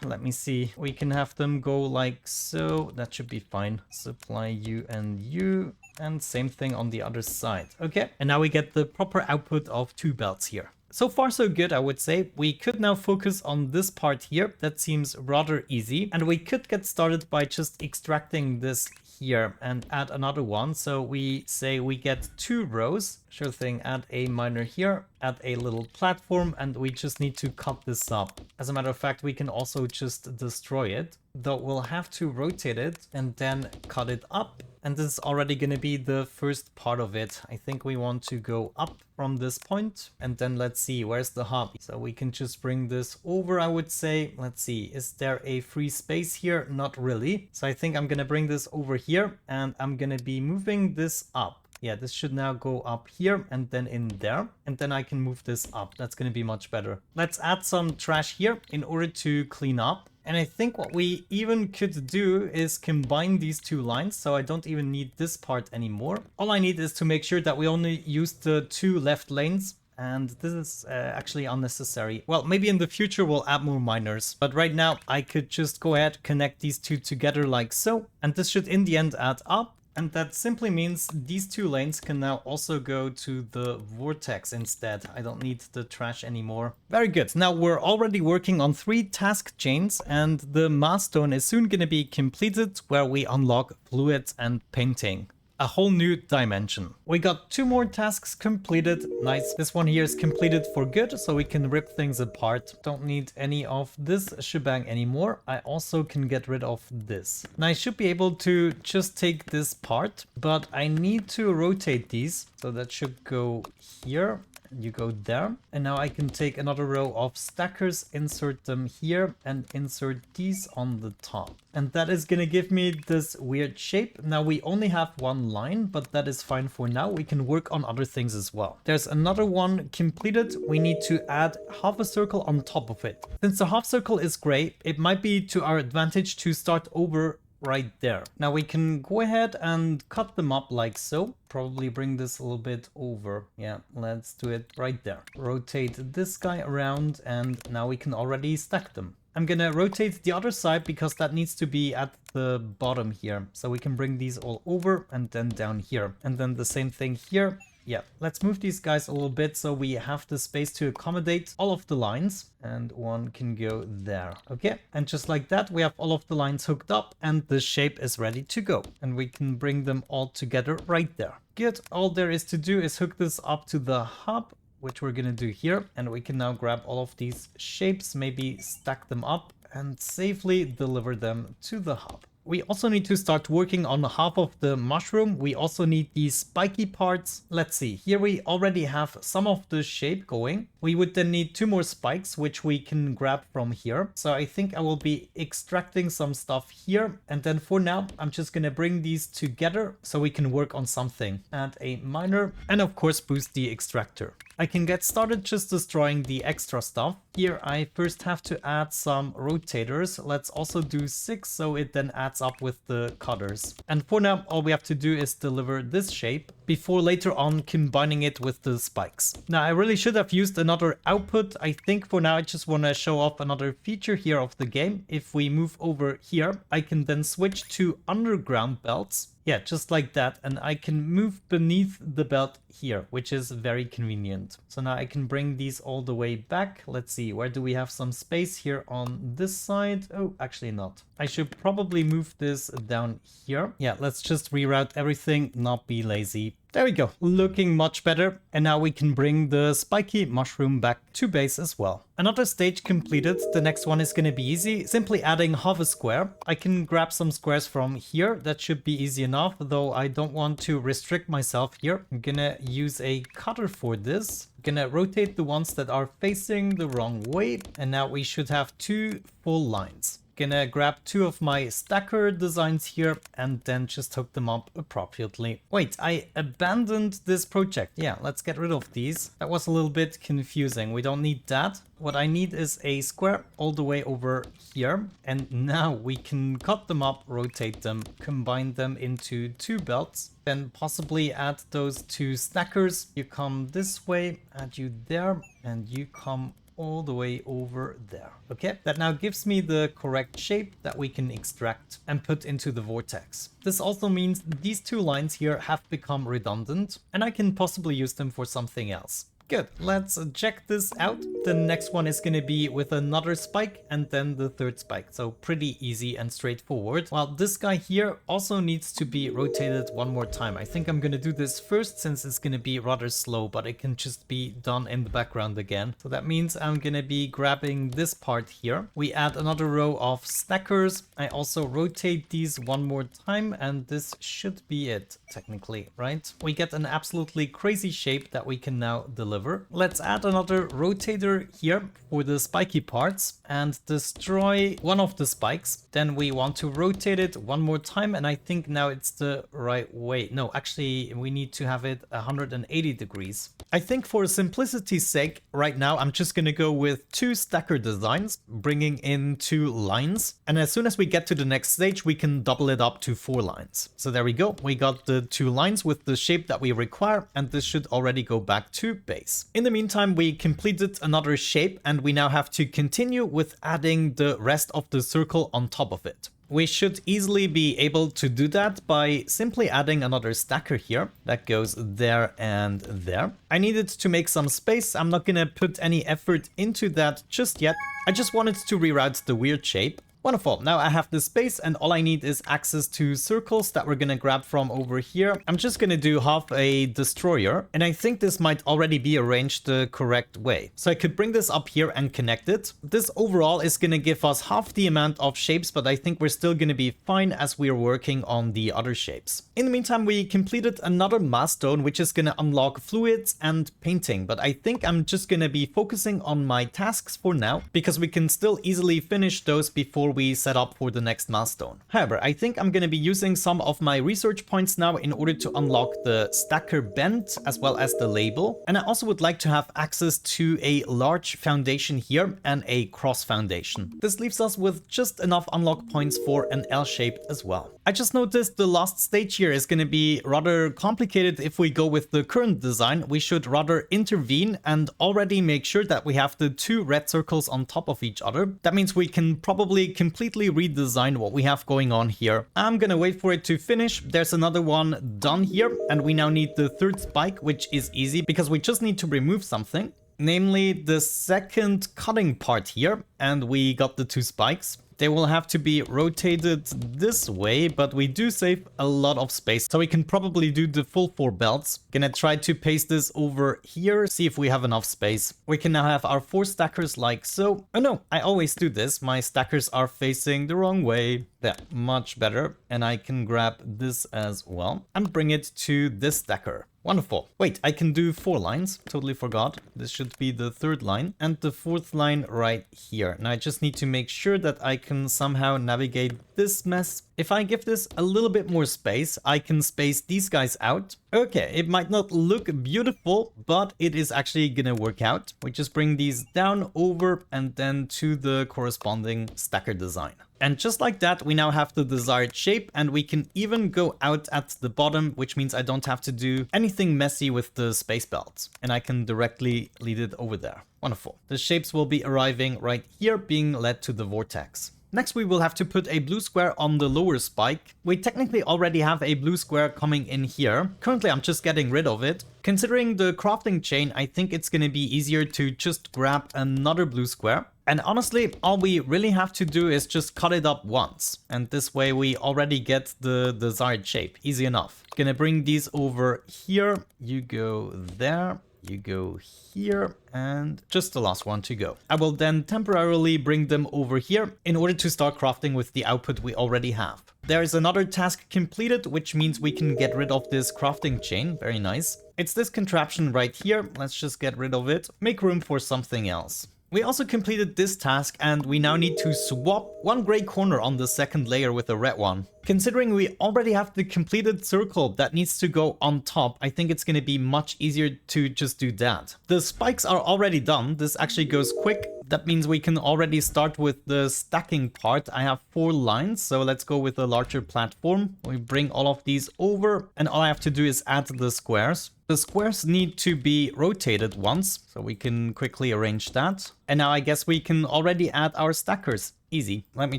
Let me see. We can have them go like so. That should be fine. Supply you and you. And same thing on the other side. Okay, and now we get the proper output of 2 belts here. So far so good, I would say. We could now focus on this part here. That seems rather easy. And we could get started by just extracting this here and add another one. So we say we get 2 rows. Sure thing, add a miner here, add a little platform, and we just need to cut this up. As a matter of fact, we can also just destroy it, though we'll have to rotate it and then cut it up. And this is already going to be the first part of it. I think we want to go up from this point and then let's see, where's the hub? So we can just bring this over, I would say. Let's see, is there a free space here? Not really. So I think I'm going to bring this over here and I'm going to be moving this up. Yeah, this should now go up here and then in there. And then I can move this up. That's going to be much better. Let's add some trash here in order to clean up. And I think what we even could do is combine these 2 lines. So I don't even need this part anymore. All I need is to make sure that we only use the 2 left lanes. And this is actually unnecessary. Well, maybe in the future we'll add more miners. But right now I could just go ahead, connect these 2 together like so. And this should in the end add up. And that simply means these 2 lanes can now also go to the vortex instead. I don't need the trash anymore. Very good. Now we're already working on 3 task chains and the milestone is soon going to be completed where we unlock fluid and painting. A whole new dimension. We got 2 more tasks completed. Nice. This one here is completed for good, so we can rip things apart. Don't need any of this shebang anymore. I also can get rid of this. Now I should be able to just take this part, but I need to rotate these. So that should go here. You go there. And now I can take another row of stackers, insert them here and insert these on the top. And that is going to give me this weird shape. Now we only have 1 line, but that is fine for now. We can work on other things as well. There's another one completed. We need to add half a circle on top of it. Since the half circle is gray, it might be to our advantage to start over right there. Now we can go ahead and cut them up like so. Probably bring this a little bit over. Yeah, let's do it right there. Rotate this guy around and now we can already stack them. I'm gonna rotate the other side because that needs to be at the bottom here. So we can bring these all over and then down here. And then the same thing here. Yeah, let's move these guys a little bit so we have the space to accommodate all of the lines. And one can go there. Okay, and just like that, we have all of the lines hooked up and the shape is ready to go. And we can bring them all together right there. Good, all there is to do is hook this up to the hub, which we're gonna do here. And we can now grab all of these shapes, maybe stack them up and safely deliver them to the hub. We also need to start working on half of the mushroom. We also need these spiky parts. Let's see, here we already have some of the shape going. We would then need 2 more spikes, which we can grab from here. So I think I will be extracting some stuff here. And then for now, I'm just gonna bring these together so we can work on something. Add a miner and of course boost the extractor. I can get started just destroying the extra stuff. Here I first have to add some rotators. Let's also do 6 so it then adds up with the cutters. And for now, all we have to do is deliver this shape before later on combining it with the spikes. Now I really should have used another output. I think for now I just want to show off another feature here of the game. If we move over here, I can then switch to underground belts. Yeah, just like that. And I can move beneath the belt here, which is very convenient. So now I can bring these all the way back. Let's see, where do we have some space here on this side? Oh, actually not. I should probably move this down here. Yeah, let's just reroute everything, not be lazy. There we go, looking much better. And now we can bring the spiky mushroom back to base as well. Another stage completed. The next one is going to be easy. Simply adding half a square. I can grab some squares from here. That should be easy enough, though I don't want to restrict myself here. I'm gonna use a cutter for this. I'm gonna rotate the ones that are facing the wrong way. And now we should have 2 full lines. Gonna grab 2 of my stacker designs here and then just hook them up appropriately. Wait, I abandoned this project. Yeah, let's get rid of these. That was a little bit confusing. We don't need that. What I need is a square all the way over here. And now we can cut them up, rotate them, combine them into 2 belts. Then possibly add those 2 stackers. You come this way, add you there, and you come all the way over there. Okay, that now gives me the correct shape that we can extract and put into the vortex. This also means these 2 lines here have become redundant and I can possibly use them for something else. Good, let's check this out. The next one is going to be with another spike and then the 3rd spike. So pretty easy and straightforward. While this guy here also needs to be rotated one more time. I think I'm going to do this first since it's going to be rather slow, but it can just be done in the background again. So that means I'm going to be grabbing this part here. We add another row of stackers. I also rotate these one more time and this should be it technically, right? We get an absolutely crazy shape that we can now deliver. Let's add another rotator here for the spiky parts and destroy one of the spikes. Then we want to rotate it one more time and I think now it's the right way. No, actually we need to have it 180 degrees. I think for simplicity's sake, right now I'm just gonna go with 2 stacker designs, bringing in 2 lines. And as soon as we get to the next stage, we can double it up to 4 lines. So there we go. We got the 2 lines with the shape that we require and this should already go back to base. In the meantime, we completed another shape and we now have to continue with adding the rest of the circle on top of it. We should easily be able to do that by simply adding another stacker here that goes there and there. I needed to make some space. I'm not gonna put any effort into that just yet. I just wanted to reroute the weird shape. Wonderful, now I have the space and all I need is access to circles that we're gonna grab from over here. I'm just gonna do half a destroyer and I think this might already be arranged the correct way. So I could bring this up here and connect it. This overall is gonna give us half the amount of shapes, but I think we're still gonna be fine as we're working on the other shapes. In the meantime, we completed another milestone, which is gonna unlock fluids and painting, but I think I'm just gonna be focusing on my tasks for now because we can still easily finish those before we set up for the next milestone. However, I think I'm going to be using some of my research points now in order to unlock the stacker bend as well as the label. And I also would like to have access to a large foundation here and a cross foundation. This leaves us with just enough unlock points for an L shape as well. I just noticed the last stage here is going to be rather complicated. If we go with the current design, we should rather intervene and already make sure that we have the 2 red circles on top of each other. That means we can probably completely redesign what we have going on here. I'm gonna wait for it to finish. There's another one done here and we now need the 3rd spike, which is easy because we just need to remove something, namely the 2nd cutting part here, and we got the 2 spikes. They will have to be rotated this way, but we do save a lot of space, so we can probably do the full 4 belts. Gonna try to paste this over here, see if we have enough space. We can now have our 4 stackers like so. Oh no, I always do this. My stackers are facing the wrong way. There, much better. And I can grab this as well and bring it to this stacker. Wonderful. Wait, I can do 4 lines. Totally forgot. This should be the 3rd line and the 4th line right here. Now I just need to make sure that I can somehow navigate this mess. If I give this a little bit more space, I can space these guys out. Okay, it might not look beautiful, but it is actually gonna work out. We just bring these down, over, and then to the corresponding stacker design. And just like that, we now have the desired shape and we can even go out at the bottom, which means I don't have to do anything messy with the space belts and I can directly lead it over there. Wonderful. The shapes will be arriving right here, being led to the vortex. Next, we will have to put a blue square on the lower spike. We technically already have a blue square coming in here. Currently, I'm just getting rid of it. Considering the crafting chain, I think it's going to be easier to just grab another blue square. And honestly, all we really have to do is just cut it up once. And this way we already get the desired shape. Easy enough. Gonna bring these over here. You go there. You go here, and just the last one to go. I will then temporarily bring them over here in order to start crafting with the output we already have. There is another task completed, which means we can get rid of this crafting chain. Very nice. It's this contraption right here. Let's just get rid of it. Make room for something else. We also completed this task, and we now need to swap one gray corner on the second layer with a red one. Considering we already have the completed circle that needs to go on top, I think it's going to be much easier to just do that. The spikes are already done. This actually goes quick. That means we can already start with the stacking part. I have 4 lines, so let's go with a larger platform. We bring all of these over, and all I have to do is add the squares. The squares need to be rotated once, so we can quickly arrange that. And now I guess we can already add our stackers. Easy. Let me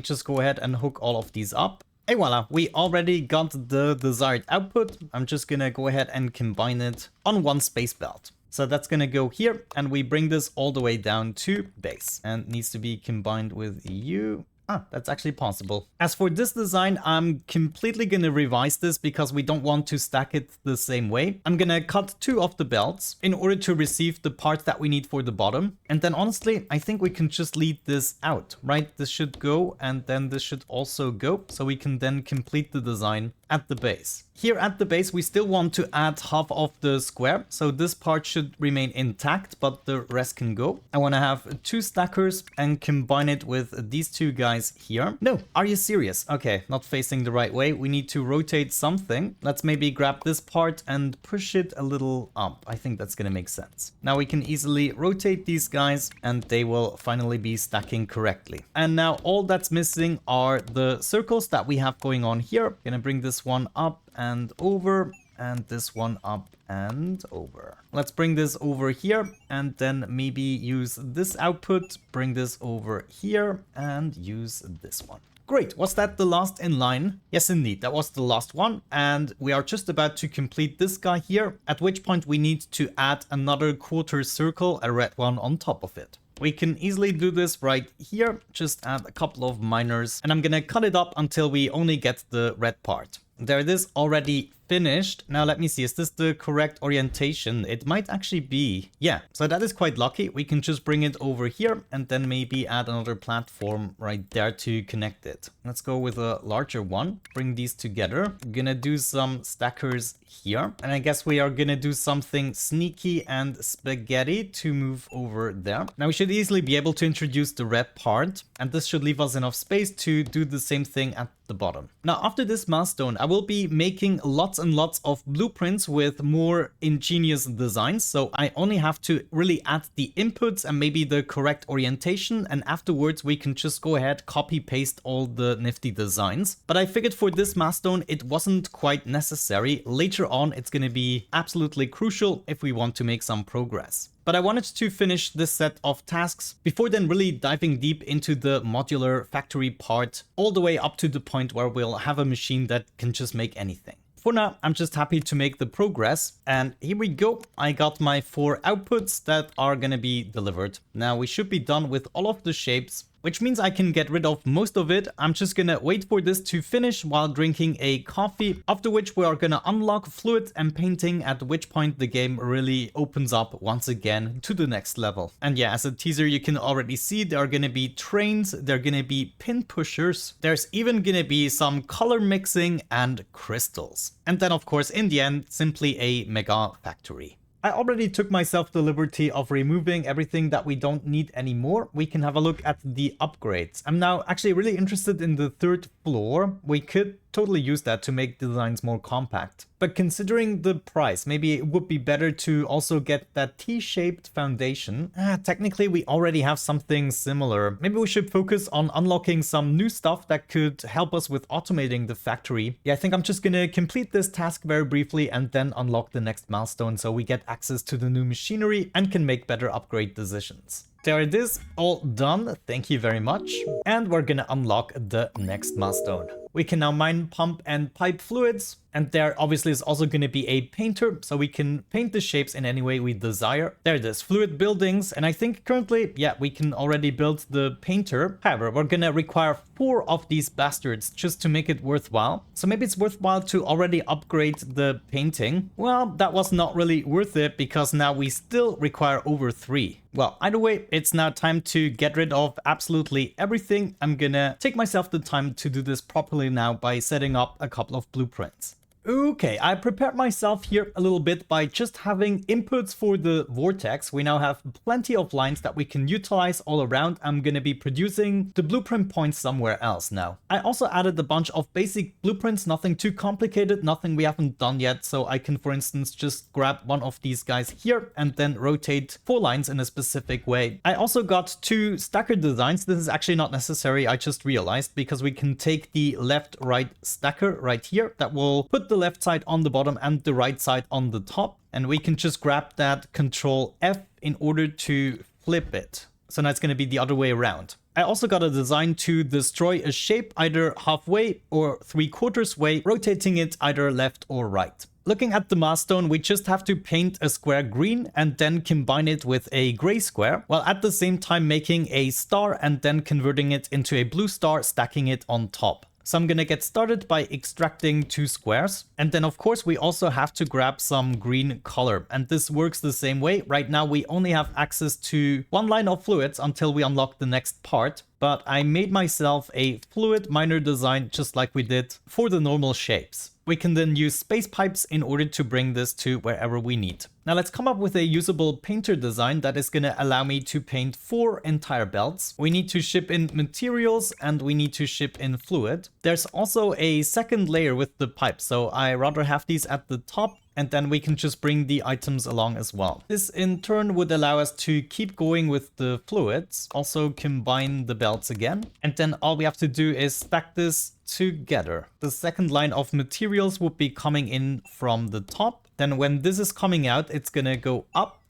just go ahead and hook all of these up. And voila, we already got the desired output. I'm just gonna go ahead and combine it on one space belt. So that's gonna go here, and we bring this all the way down to base, and needs to be combined with you. Ah, that's actually possible. As for this design, I'm completely gonna revise this because we don't want to stack it the same way. I'm gonna cut 2 of the belts in order to receive the part that we need for the bottom. And then honestly, I think we can just lead this out, right? This should go, and then this should also go, so we can then complete the design at the base. Here at the base, we still want to add half of the square, so this part should remain intact, but the rest can go. I want to have 2 stackers and combine it with these 2 guys here. No, are you serious? Okay, not facing the right way. We need to rotate something. Let's maybe grab this part and push it a little up. I think that's gonna make sense. Now we can easily rotate these guys, and they will finally be stacking correctly. And now all that's missing are the circles that we have going on here. Gonna bring this one up and over, and this one up and over. Let's bring this over here, and then maybe use this output, bring this over here, and use this one. Great, was that the last in line? Yes, indeed, that was the last one, and we are just about to complete this guy here, at which point we need to add another quarter circle, a red one on top of it. We can easily do this right here, just add a couple of minors, and I'm gonna cut it up until we only get the red part. There it is, already finished. Now let me see, is this the correct orientation? It might actually be. Yeah, so that is quite lucky. We can just bring it over here and then maybe add another platform right there to connect it. Let's go with a larger one. Bring these together. I'm gonna do some stackers here. And I guess we are gonna do something sneaky and spaghetti to move over there. Now we should easily be able to introduce the red part, and this should leave us enough space to do the same thing at the bottom. Now after this milestone, I will be making lots and lots of blueprints with more ingenious designs, so I only have to really add the inputs and maybe the correct orientation, and afterwards we can just go ahead, copy paste all the nifty designs. But I figured for this milestone it wasn't quite necessary. Later on it's going to be absolutely crucial if we want to make some progress. But I wanted to finish this set of tasks before then really diving deep into the modular factory part, all the way up to the point where we'll have a machine that can just make anything. For now, I'm just happy to make the progress, and here we go. I got my 4 outputs that are gonna be delivered. Now we should be done with all of the shapes, which means I can get rid of most of it. I'm just gonna wait for this to finish while drinking a coffee, after which we are gonna unlock fluid and painting, at which point the game really opens up once again to the next level. And yeah, as a teaser, you can already see there are gonna be trains, there are gonna be pin pushers, there's even gonna be some color mixing and crystals. And then of course, in the end, simply a mega factory. I already took myself the liberty of removing everything that we don't need anymore. We can have a look at the upgrades. I'm now actually really interested in the 3rd floor. We could totally use that to make designs more compact. But considering the price, maybe it would be better to also get that T-shaped foundation. Technically, we already have something similar. Maybe we should focus on unlocking some new stuff that could help us with automating the factory. Yeah, I think I'm just gonna complete this task very briefly and then unlock the next milestone so we get access to the new machinery and can make better upgrade decisions. There it is, all done. Thank you very much. And we're gonna unlock the next milestone. We can now mine, pump, and pipe fluids. And there obviously is also going to be a painter, so we can paint the shapes in any way we desire. There it is, fluid buildings. And I think currently, yeah, we can already build the painter. However, we're going to require 4 of these bastards just to make it worthwhile. So maybe it's worthwhile to already upgrade the painting. Well, that was not really worth it because now we still require over 3. Well, either way, it's now time to get rid of absolutely everything. I'm gonna take myself the time to do this properly now by setting up a couple of blueprints. Okay, I prepared myself here a little bit by just having inputs for the vortex. We now have plenty of lines that we can utilize all around. I'm gonna be producing the blueprint points somewhere else now. I also added a bunch of basic blueprints, nothing too complicated, nothing we haven't done yet. So I can, for instance, just grab one of these guys here and then rotate 4 lines in a specific way. I also got 2 stacker designs. This is actually not necessary, I just realized, because we can take the left-right stacker right here that will put the left side on the bottom and the right side on the top, and we can just grab that Control F in order to flip it. So now it's going to be the other way around. I also got a design to destroy a shape either halfway or 3/4 way, rotating it either left or right. Looking at the milestone, we just have to paint a square green and then combine it with a gray square, while at the same time making a star and then converting it into a blue star, stacking it on top. So I'm gonna get started by extracting 2 squares. And then of course we also have to grab some green color. And this works the same way. Right now we only have access to 1 line of fluids until we unlock the next part. But I made myself a fluid miner design just like we did for the normal shapes. We can then use space pipes in order to bring this to wherever we need. Now let's come up with a usable painter design that is going to allow me to paint 4 entire belts. We need to ship in materials and we need to ship in fluid. There's also a second layer with the pipes, so I rather have these at the top, and then we can just bring the items along as well. This in turn would allow us to keep going with the fluids, also combine the belts again, and then all we have to do is stack this together. The second line of materials would be coming in from the top. Then when this is coming out, it's gonna go up.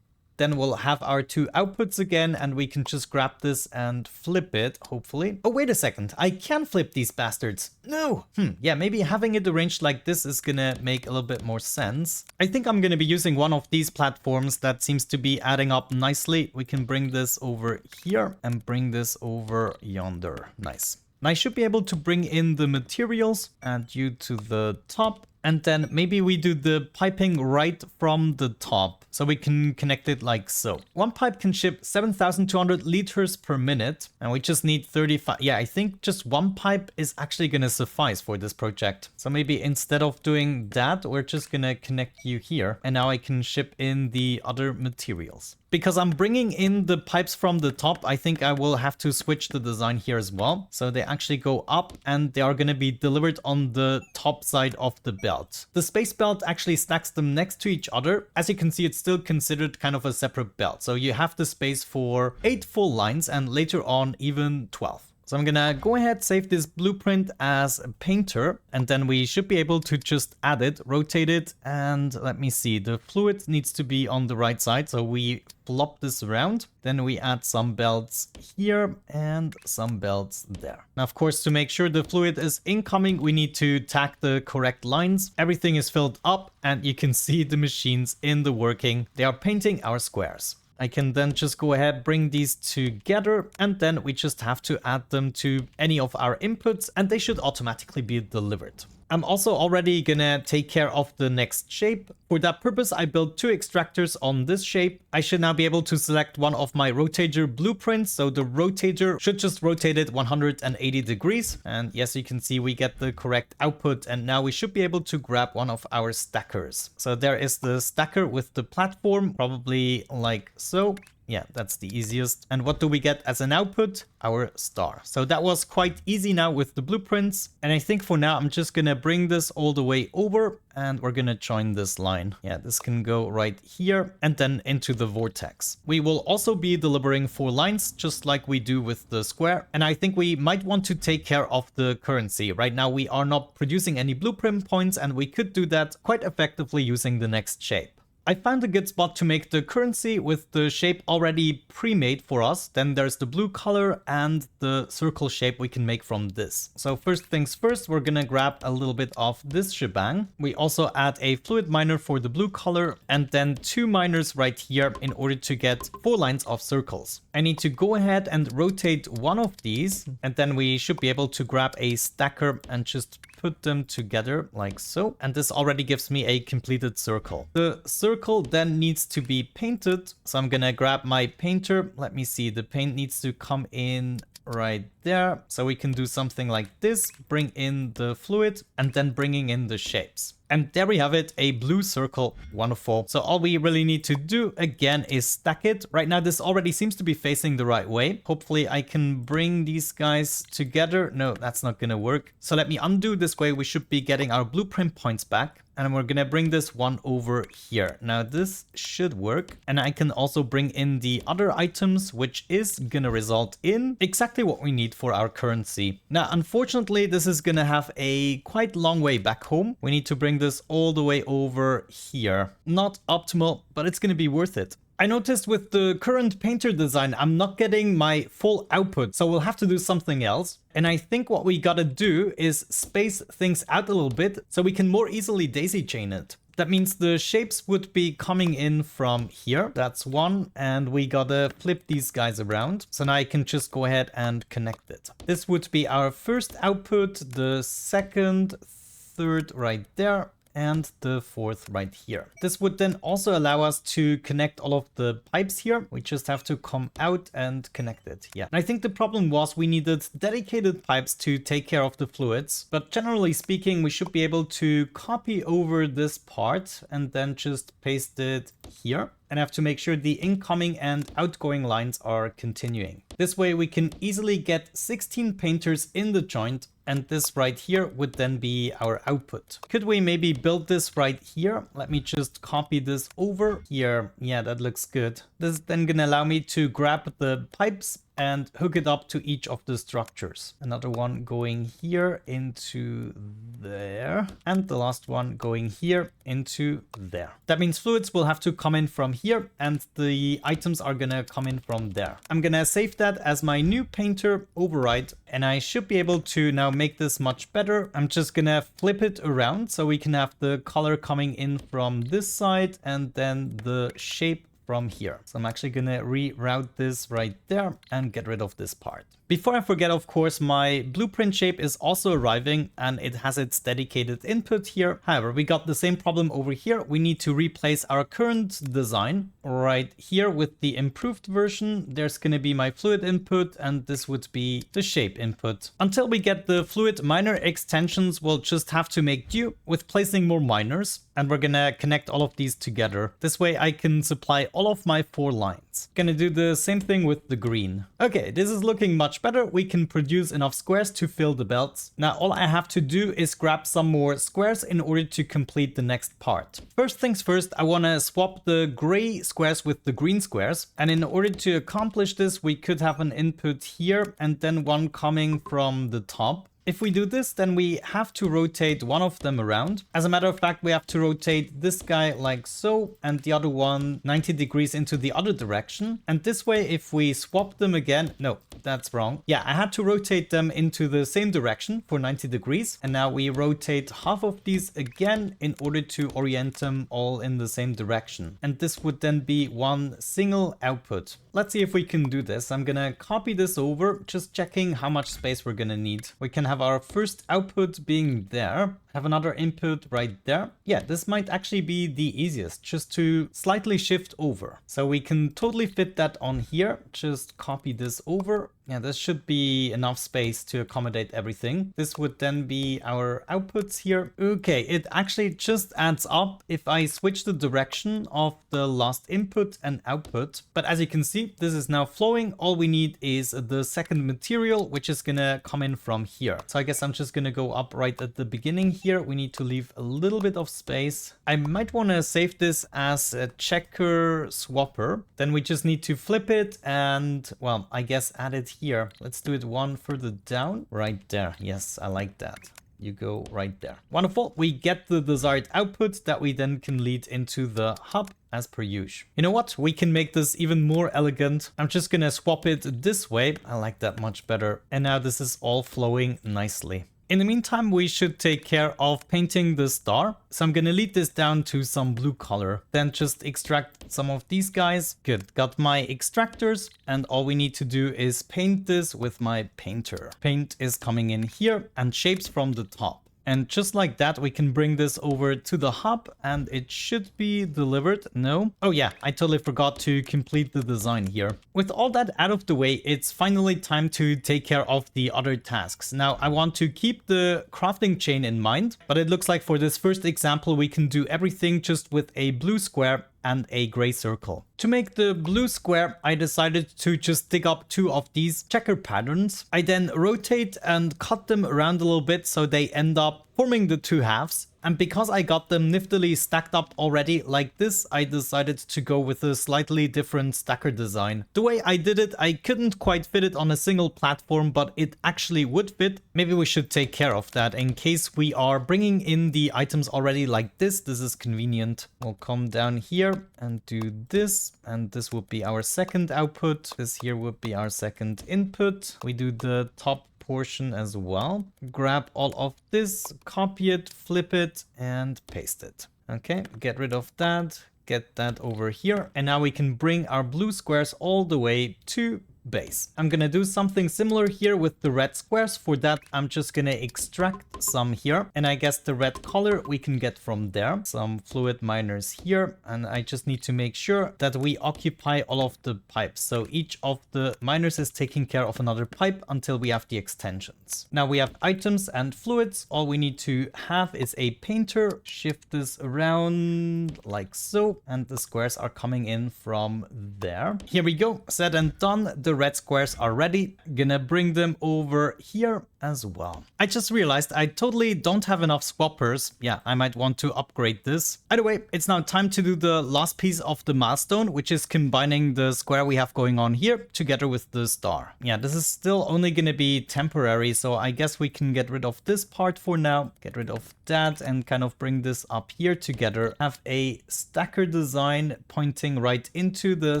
Then we'll have our 2 outputs again, and we can just grab this and flip it, hopefully. Oh, wait a second. I can flip these bastards. No. Yeah, maybe having it arranged like this is gonna make a little bit more sense. I think I'm gonna be using one of these platforms that seems to be adding up nicely. We can bring this over here and bring this over yonder. Nice. And I should be able to bring in the materials, add you to the top. And then maybe we do the piping right from the top, so we can connect it like so. 1 pipe can ship 7,200 liters per minute, and we just need 35. Yeah, I think just 1 pipe is actually gonna suffice for this project. So maybe instead of doing that, we're just gonna connect you here, and now I can ship in the other materials. Because I'm bringing in the pipes from the top, I think I will have to switch the design here as well. So they actually go up and they are going to be delivered on the top side of the belt. The space belt actually stacks them next to each other. As you can see, it's still considered kind of a separate belt. So you have the space for 8 full lines and later on even 12. So I'm gonna go ahead, save this blueprint as a painter, and then we should be able to just add it, rotate it, and let me see, the fluid needs to be on the right side, so we flop this around. Then we add some belts here and some belts there. Now, of course, to make sure the fluid is incoming, we need to tack the correct lines. Everything is filled up, and you can see the machines in the working. They are painting our squares. I can then just go ahead, bring these together, and then we just have to add them to any of our inputs, and they should automatically be delivered. I'm also already gonna take care of the next shape. For that purpose, I built 2 extractors on this shape. I should now be able to select one of my rotator blueprints. So the rotator should just rotate it 180 degrees. And yes, you can see we get the correct output. And now we should be able to grab one of our stackers. So there is the stacker with the platform, probably like so. Yeah, that's the easiest. And what do we get as an output? Our star. So that was quite easy now with the blueprints. And I think for now, I'm just gonna bring this all the way over and we're gonna join this line. Yeah, this can go right here and then into the vortex. We will also be delivering 4 lines, just like we do with the square. And I think we might want to take care of the currency. Right now, we are not producing any blueprint points and we could do that quite effectively using the next shape. I found a good spot to make the currency with the shape already pre-made for us. Then there's the blue color and the circle shape we can make from this. So first things first, we're gonna grab a little bit of this shebang. We also add a fluid miner for the blue color and then 2 miners right here in order to get 4 lines of circles. I need to go ahead and rotate one of these, and then we should be able to grab a stacker and just put them together like so. And this already gives me a completed circle. The circle then needs to be painted. So I'm gonna grab my painter. Let me see, the paint needs to come in right there. So we can do something like this, bring in the fluid and then bringing in the shapes. And there we have it, a blue circle. Wonderful. So all we really need to do again is stack it. Right now, this already seems to be facing the right way. Hopefully I can bring these guys together. No, that's not gonna work. So let me undo this way. We should be getting our blueprint points back. And we're gonna bring this one over here. Now this should work. And I can also bring in the other items, which is gonna result in exactly what we need for our currency. Now, unfortunately, this is gonna have a quite long way back home. We need to bring this all the way over here. Not optimal, but it's gonna be worth it. I noticed with the current painter design, I'm not getting my full output, so we'll have to do something else. And I think what we gotta do is space things out a little bit so we can more easily daisy chain it. That means the shapes would be coming in from here. That's one. And we gotta flip these guys around. So now I can just go ahead and connect it. This would be our first output, the second, third right there, and the fourth right here. This would then also allow us to connect all of the pipes here. We just have to come out and connect it. Yeah. And I think the problem was we needed dedicated pipes to take care of the fluids. But generally speaking, we should be able to copy over this part and then just paste it here. And have to make sure the incoming and outgoing lines are continuing. This way we can easily get 16 painters in the joint, and this right here would then be our output. Could we maybe build this right here? Let me just copy this over here. Yeah, that looks good. This is then gonna allow me to grab the pipes and hook it up to each of the structures. Another one going here into there, and the last one going here into there. That means fluids will have to come in from here and the items are gonna come in from there. I'm gonna save that as my new painter override, and I should be able to now make this much better. I'm just gonna flip it around so we can have the color coming in from this side and then the shape from here. So I'm actually gonna reroute this right there and get rid of this part. Before I forget, of course, my blueprint shape is also arriving and it has its dedicated input here. However, we got the same problem over here. We need to replace our current design right here with the improved version. There's going to be my fluid input and this would be the shape input. Until we get the fluid miner extensions, we'll just have to make do with placing more miners, and we're going to connect all of these together. This way I can supply all of my 4 lines. Gonna do the same thing with the green. Okay, this is looking much better. We can produce enough squares to fill the belts. Now all I have to do is grab some more squares in order to complete the next part. First things first, I want to swap the gray squares with the green squares. And in order to accomplish this, we could have an input here and then one coming from the top. If we do this, then we have to rotate one of them around. As a matter of fact, we have to rotate this guy like so, and the other one 90 degrees into the other direction. And this way, if we swap them again, no, that's wrong. Yeah, I had to rotate them into the same direction for 90 degrees. And now we rotate half of these again in order to orient them all in the same direction. And this would then be one single output. Let's see if we can do this. I'm gonna copy this over, just checking how much space we're gonna need. We can have our first output being there, have another input right there. Yeah, this might actually be the easiest, just to slightly shift over. So we can totally fit that on here. Just copy this over. Yeah, this should be enough space to accommodate everything. This would then be our outputs here. Okay, it actually just adds up if I switch the direction of the last input and output. But as you can see, this is now flowing. All we need is the second material, which is gonna come in from here. So I guess I'm just gonna go up right at the beginning here. We need to leave a little bit of space. I might want to save this as a checker swapper. Then we just need to flip it and, well, I guess add it here. Let's do it one further down right there. Yes, I like that. you go right there. Wonderful. We get the desired output that we then can lead into the hub as per usual. You know what? We can make this even more elegant. I'm just gonna swap it this way. I like that much better. And now this is all flowing nicely. In the meantime, we should take care of painting the star. So I'm gonna lead this down to some blue color. Then just extract some of these guys. Good, got my extractors. And all we need to do is paint this with my painter. Paint is coming in here and shapes from the top. And just like that, we can bring this over to the hub and it should be delivered. No? Oh yeah, I totally forgot to complete the design here. With all that out of the way, it's finally time to take care of the other tasks. Now, I want to keep the crafting chain in mind, but it looks like for this first example, we can do everything just with a blue square and a gray circle. To make the blue square, I decided to just dig up 2 of these checker patterns. I then rotate and cut them around a little bit so they end up forming the 2 halves. And because I got them niftily stacked up already like this, I decided to go with a slightly different stacker design. The way I did it, I couldn't quite fit it on a single platform, but it actually would fit. Maybe we should take care of that in case we are bringing in the items already like this. This is convenient. We'll come down here and do this, and this would be our second output. This here would be our second input. We do the top portion as well. Grab all of this, copy it, flip it, and paste it. Okay, get rid of that, get that over here, and now we can bring our blue squares all the way to base. I'm gonna do something similar here with the red squares. For that, I'm just gonna extract some here, and I guess the red color we can get from there. Some fluid miners here, and I just need to make sure that we occupy all of the pipes. So each of the miners is taking care of another pipe until we have the extensions. Now we have items and fluids. All we need to have is a painter. Shift this around like so, and the squares are coming in from there. Here we go, said and done. The red squares are ready. Gonna bring them over here as well. I just realized I totally don't have enough swappers. Yeah, I might want to upgrade this. Either way, it's now time to do the last piece of the milestone, which is combining the square we have going on here together with the star. Yeah, this is still only gonna be temporary, so I guess we can get rid of this part for now. Get rid of that and kind of bring this up here together. Have a stacker design pointing right into the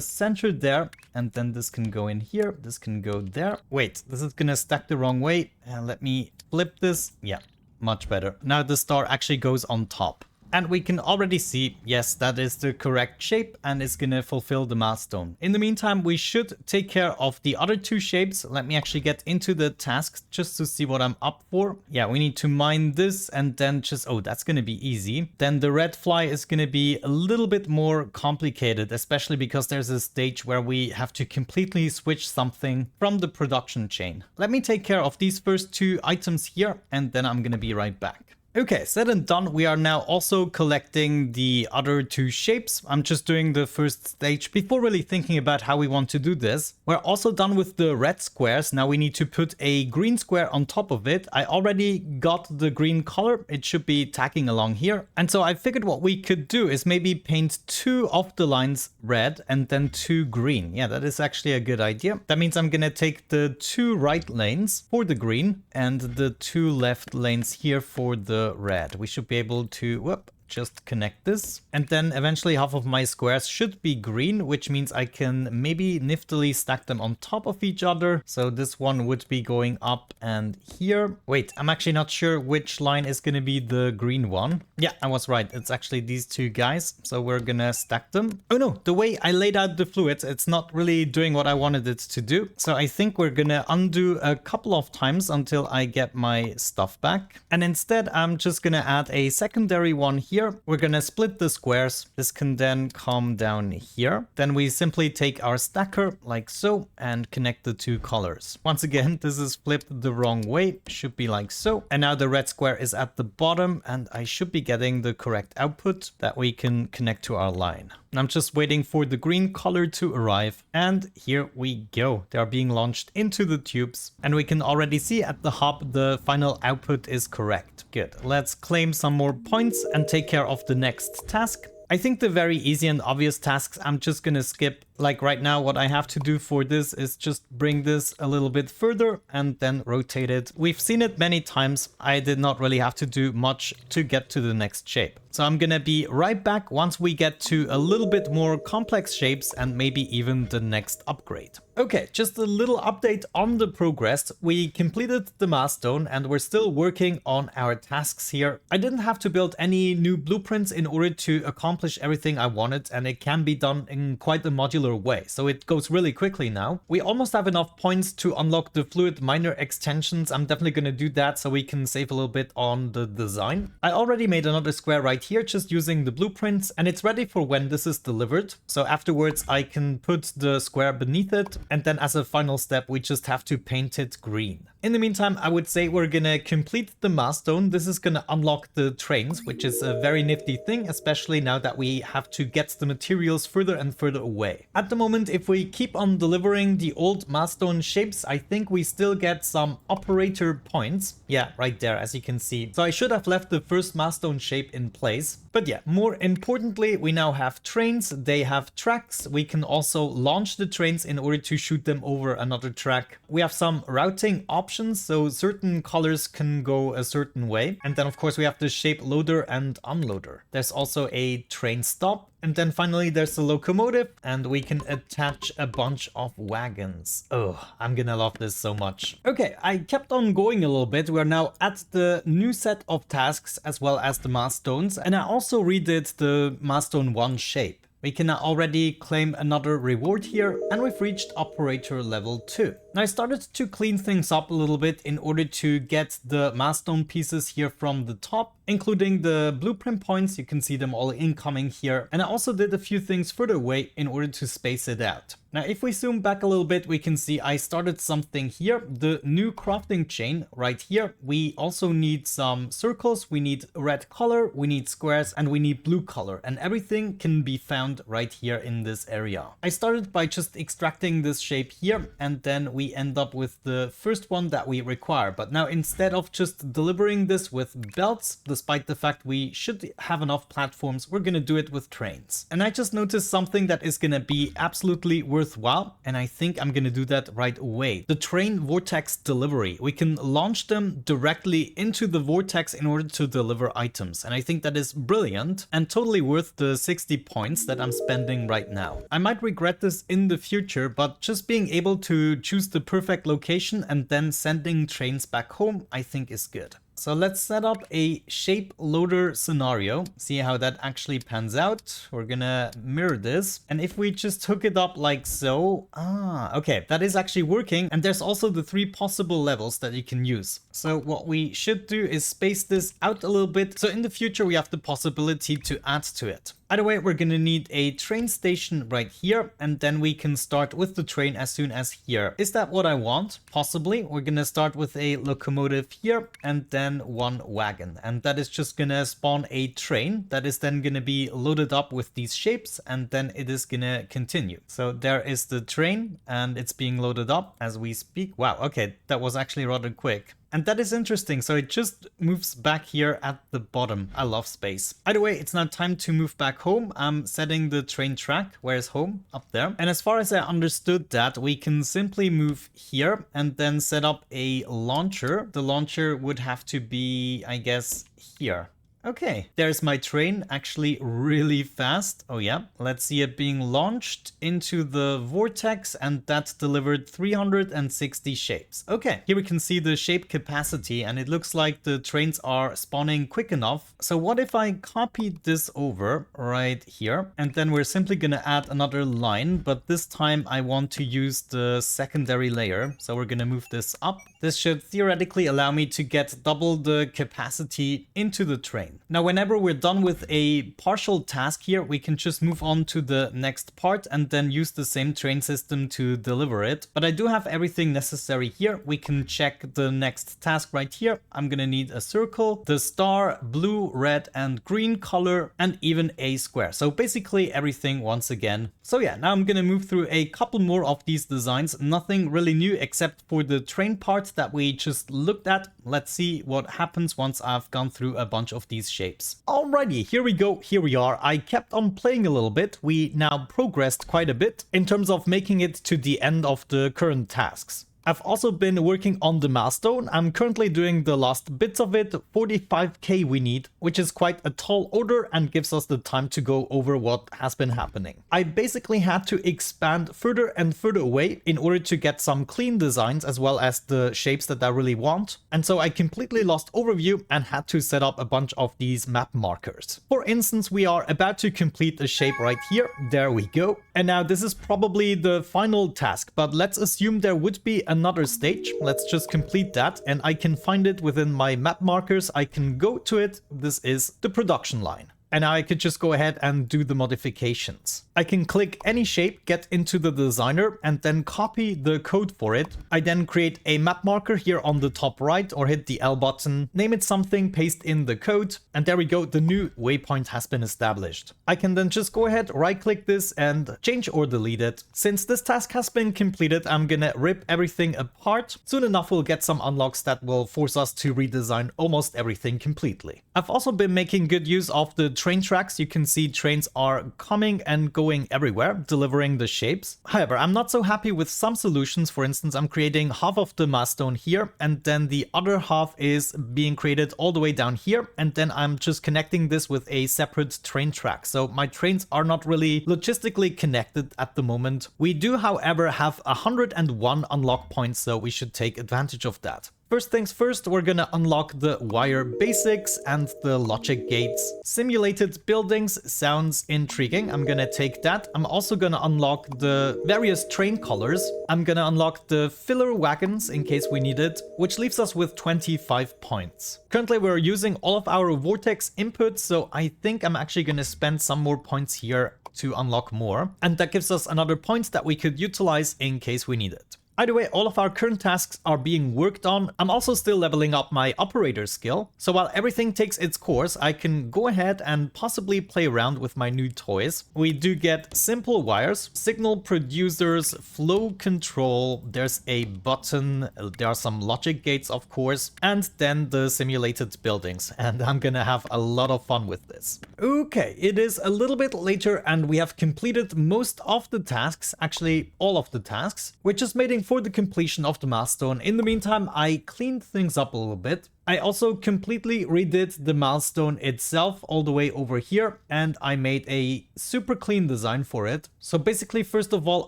center there, and then this can go in here, this can go there. Wait, this is gonna stack the wrong way. Let me flip this. Yeah, much better. Now the star actually goes on top. And we can already see, yes, that is the correct shape and it's gonna fulfill the milestone. In the meantime, we should take care of the other 2 shapes. Let me actually get into the tasks just to see what I'm up for. Yeah, we need to mine this and then just, oh, that's gonna be easy. Then the red fly is gonna be a little bit more complicated, especially because there's a stage where we have to completely switch something from the production chain. Let me take care of these first 2 items here and then I'm gonna be right back. Okay, said and done. We are now also collecting the other 2 shapes. I'm just doing the first stage before really thinking about how we want to do this. We're also done with the red squares. Now we need to put a green square on top of it. I already got the green color. It should be tagging along here. And so I figured what we could do is maybe paint 2 of the lines red and then 2 green. Yeah, that is actually a good idea. That means I'm gonna take the 2 right lanes for the green and the 2 left lanes here for the red. We should be able to just connect this, and then eventually half of my squares should be green, which means I can maybe niftily stack them on top of each other. So this one would be going up and here. Wait, I'm actually not sure which line is going to be the green one. Yeah, I was right. It's actually these 2 guys. So we're gonna stack them. Oh no, the way I laid out the fluids, it's not really doing what I wanted it to do. So I think we're gonna undo a couple of times until I get my stuff back. And instead, I'm just gonna add a secondary one here. We're gonna split the squares. This can then come down here. Then we simply take our stacker like so and connect the 2 colors. Once again, this is flipped the wrong way. Should be like so. And now the red square is at the bottom and I should be getting the correct output that we can connect to our line. I'm just waiting for the green color to arrive, and here we go. They are being launched into the tubes, and we can already see at the hub the final output is correct. Good. Let's claim some more points and take care of the next task. I think the very easy and obvious tasks I'm just gonna skip Like right now, what I have to do for this is just bring this a little bit further and then rotate it. We've seen it many times. I did not really have to do much to get to the next shape. So I'm gonna be right back once we get to a little bit more complex shapes and maybe even the next upgrade. Okay, just a little update on the progress. We completed the milestone and we're still working on our tasks here. I didn't have to build any new blueprints in order to accomplish everything I wanted, and it can be done in quite a modular way, so it goes really quickly now. We almost have enough points to unlock the fluid miner extensions. I'm definitely gonna do that so we can save a little bit on the design. I already made another square right here just using the blueprints, and it's ready for when this is delivered. So afterwards I can put the square beneath it, and then as a final step we just have to paint it green. In the meantime, I would say we're gonna complete the milestone. This is gonna unlock the trains, which is a very nifty thing, especially now that we have to get the materials further and further away. At the moment, if we keep on delivering the old milestone shapes, I think we still get some operator points. Yeah, right there, as you can see. So I should have left the first milestone shape in place. But yeah, more importantly, we now have trains, they have tracks. We can also launch the trains in order to shoot them over another track. We have some routing options, so certain colors can go a certain way. And then of course we have the shape loader and unloader. There's also a train stop. And then finally there's the locomotive, and we can attach a bunch of wagons. Oh, I'm gonna love this so much. Okay, I kept on going a little bit. We're now at the new set of tasks as well as the milestones. And I also redid the milestone 1 shape. We can now already claim another reward here, and we've reached operator level 2. Now I started to clean things up a little bit in order to get the milestone pieces here from the top, including the blueprint points. You can see them all incoming here. And I also did a few things further away in order to space it out. Now, if we zoom back a little bit, we can see I started something here, the new crafting chain right here. We also need some circles, we need red color, we need squares, and we need blue color, and everything can be found right here in this area. I started by just extracting this shape here, and then we end up with the first one that we require. But now instead of just delivering this with belts, despite the fact we should have enough platforms, we're gonna do it with trains. And I just noticed something that is gonna be absolutely worthwhile, and I think I'm gonna do that right away. The train vortex delivery. We can launch them directly into the vortex in order to deliver items, and I think that is brilliant and totally worth the 60 points that I'm spending right now. I might regret this in the future, but just being able to choose the perfect location and then sending trains back home, I think is good. So let's set up a shape loader scenario, see how that actually pans out. We're gonna mirror this. And if we just hook it up like so, okay, that is actually working. And there's also the 3 possible levels that you can use. So what we should do is space this out a little bit. So in the future, we have the possibility to add to it. Either way, we're gonna need a train station right here, and then we can start with the train as soon as here. Is that what I want? Possibly. We're gonna start with a locomotive here, and then 1 wagon. And that is just gonna spawn a train that is then gonna be loaded up with these shapes, and then it is gonna continue. So there is the train, and it's being loaded up as we speak. Wow, okay, that was actually rather quick. And that is interesting, so it just moves back here at the bottom. I love space. Either way, it's now time to move back home. I'm setting the train track. Where's home? Up there. And as far as I understood that, we can simply move here and then set up a launcher. The launcher would have to be, I guess, here. Okay, there's my train, actually really fast. Oh yeah, let's see it being launched into the vortex, and that delivered 360 shapes. Okay, here we can see the shape capacity, and it looks like the trains are spawning quick enough. So what if I copied this over right here, and then we're simply gonna add another line, but this time I want to use the secondary layer. So we're gonna move this up. This should theoretically allow me to get double the capacity into the train. Now, whenever we're done with a partial task here, we can just move on to the next part and then use the same train system to deliver it. But I do have everything necessary here. We can check the next task right here. I'm gonna need a circle, the star, blue, red, and green color, and even a square. So basically everything once again. So yeah, now I'm gonna move through a couple more of these designs. Nothing really new except for the train part that we just looked at. Let's see what happens once I've gone through a bunch of these these shapes. Alrighty, here we go, here we are. I kept on playing a little bit. We now progressed quite a bit in terms of making it to the end of the current tasks. I've also been working on the milestone. I'm currently doing the last bits of it. 45k we need, which is quite a tall order and gives us the time to go over what has been happening. I basically had to expand further and further away in order to get some clean designs as well as the shapes that I really want. And so I completely lost overview and had to set up a bunch of these map markers. For instance, we are about to complete a shape right here. There we go. And now this is probably the final task, but let's assume there would be another stage. Let's just complete that and I can find it within my map markers. I can go to it. This is the production line. And now I could just go ahead and do the modifications. I can click any shape, get into the designer, and then copy the code for it. I then create a map marker here on the top right, or hit the L button, name it something, paste in the code, and there we go, the new waypoint has been established. I can then just go ahead, right click this and change or delete it. Since this task has been completed, I'm gonna rip everything apart. Soon enough we'll get some unlocks that will force us to redesign almost everything completely. I've also been making good use of the train tracks. You can see trains are coming and going everywhere, delivering the shapes. However, I'm not so happy with some solutions. For instance, I'm creating half of the milestone here, and then the other half is being created all the way down here, and then I'm just connecting this with a separate train track. So my trains are not really logistically connected at the moment. We do, however, have 101 unlock points, so we should take advantage of that. First things first, we're gonna unlock the wire basics and the logic gates. Simulated buildings sounds intriguing. I'm gonna take that. I'm also gonna unlock the various train colors. I'm gonna unlock the filler wagons in case we need it, which leaves us with 25 points. Currently, we're using all of our vortex inputs, so I think I'm actually gonna spend some more points here to unlock more. And that gives us another point that we could utilize in case we need it. Either way, all of our current tasks are being worked on. I'm also still leveling up my operator skill. So while everything takes its course, I can go ahead and possibly play around with my new toys. We do get simple wires, signal producers, flow control, there's a button, there are some logic gates of course, and then the simulated buildings. And I'm gonna have a lot of fun with this. Okay, it is a little bit later and we have completed most of the tasks, actually all of the tasks. We're just waiting for the completion of the milestone. In the meantime, I cleaned things up a little bit. I also completely redid the milestone itself all the way over here, and I made a super clean design for it. So basically, first of all,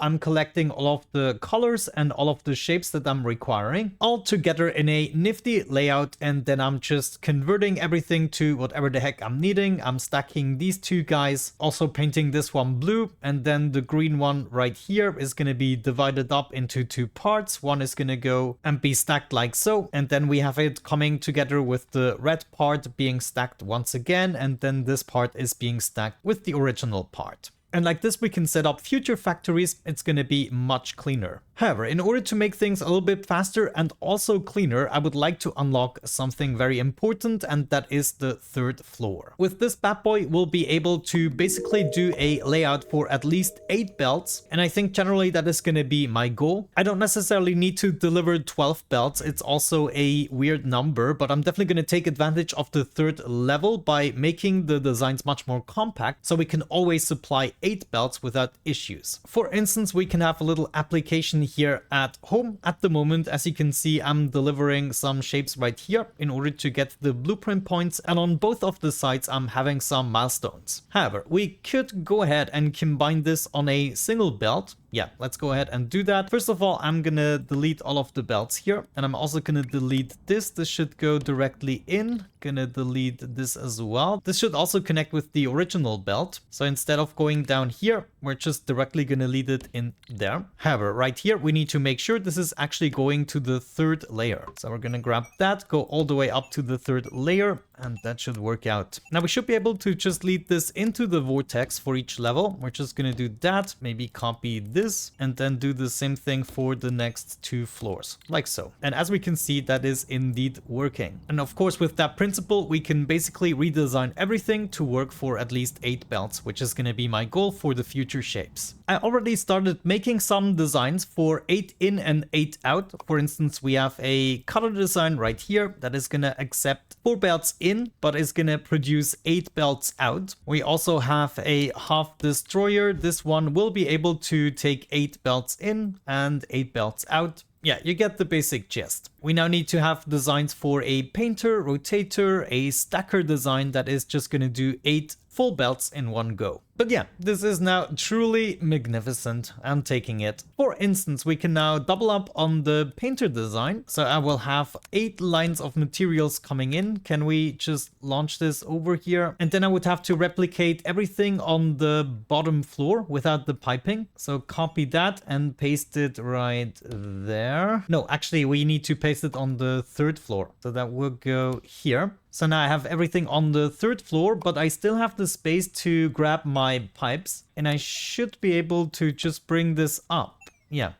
I'm collecting all of the colors and all of the shapes that I'm requiring all together in a nifty layout, and then I'm just converting everything to whatever the heck I'm needing. I'm stacking these two guys, also painting this one blue, and then the green one right here is going to be divided up into two parts. One is going to go and be stacked like so, and then we have it coming together with the red part being stacked once again, and then this part is being stacked with the original part. And like this, we can set up future factories. It's going to be much cleaner. However, in order to make things a little bit faster and also cleaner, I would like to unlock something very important, and that is the third floor. With this bad boy, we'll be able to basically do a layout for at least 8 belts, and I think generally that is going to be my goal. I don't necessarily need to deliver 12 belts. It's also a weird number, but I'm definitely going to take advantage of the third level by making the designs much more compact, so we can always supply 8 belts without issues. For instance, we can have a little application here at home. At the moment, as you can see, I'm delivering some shapes right here in order to get the blueprint points, and on both of the sides I'm having some milestones. However, we could go ahead and combine this on a single belt. Yeah, let's go ahead and do that. First of all, I'm gonna delete all of the belts here, and I'm also gonna delete this. This should go directly in. Gonna delete this as well. This should also connect with the original belt. So instead of going down here, we're just directly gonna lead it in there. However, right here, we need to make sure this is actually going to the third layer. So we're gonna grab that, go all the way up to the third layer, and that should work out. Now we should be able to just lead this into the vortex for each level. We're just gonna do that, maybe copy this, and then do the same thing for the next 2 floors, like so. And as we can see, that is indeed working. And of course, with that principle, we can basically redesign everything to work for at least 8 belts, which is gonna be my goal for the future shapes. I already started making some designs for 8 in and 8 out. For instance, we have a color design right here that is gonna accept 4 belts in in, but it's gonna produce 8 belts out. We also have a half destroyer. This one will be able to take 8 belts in and 8 belts out. Yeah, you get the basic gist. We now need to have designs for a painter, rotator, a stacker design that is just going to do 8 full belts in one go. But yeah, this is now truly magnificent. I'm taking it. For instance, we can now double up on the painter design. So I will have 8 lines of materials coming in. Can we just launch this over here? And then I would have to replicate everything on the bottom floor without the piping. So copy that and paste it right there. No, actually, we need to paste it on the 3rd floor. So that will go here. So now I have everything on the 3rd floor, but I still have the space to grab my pipes. And I should be able to just bring this up. Yeah,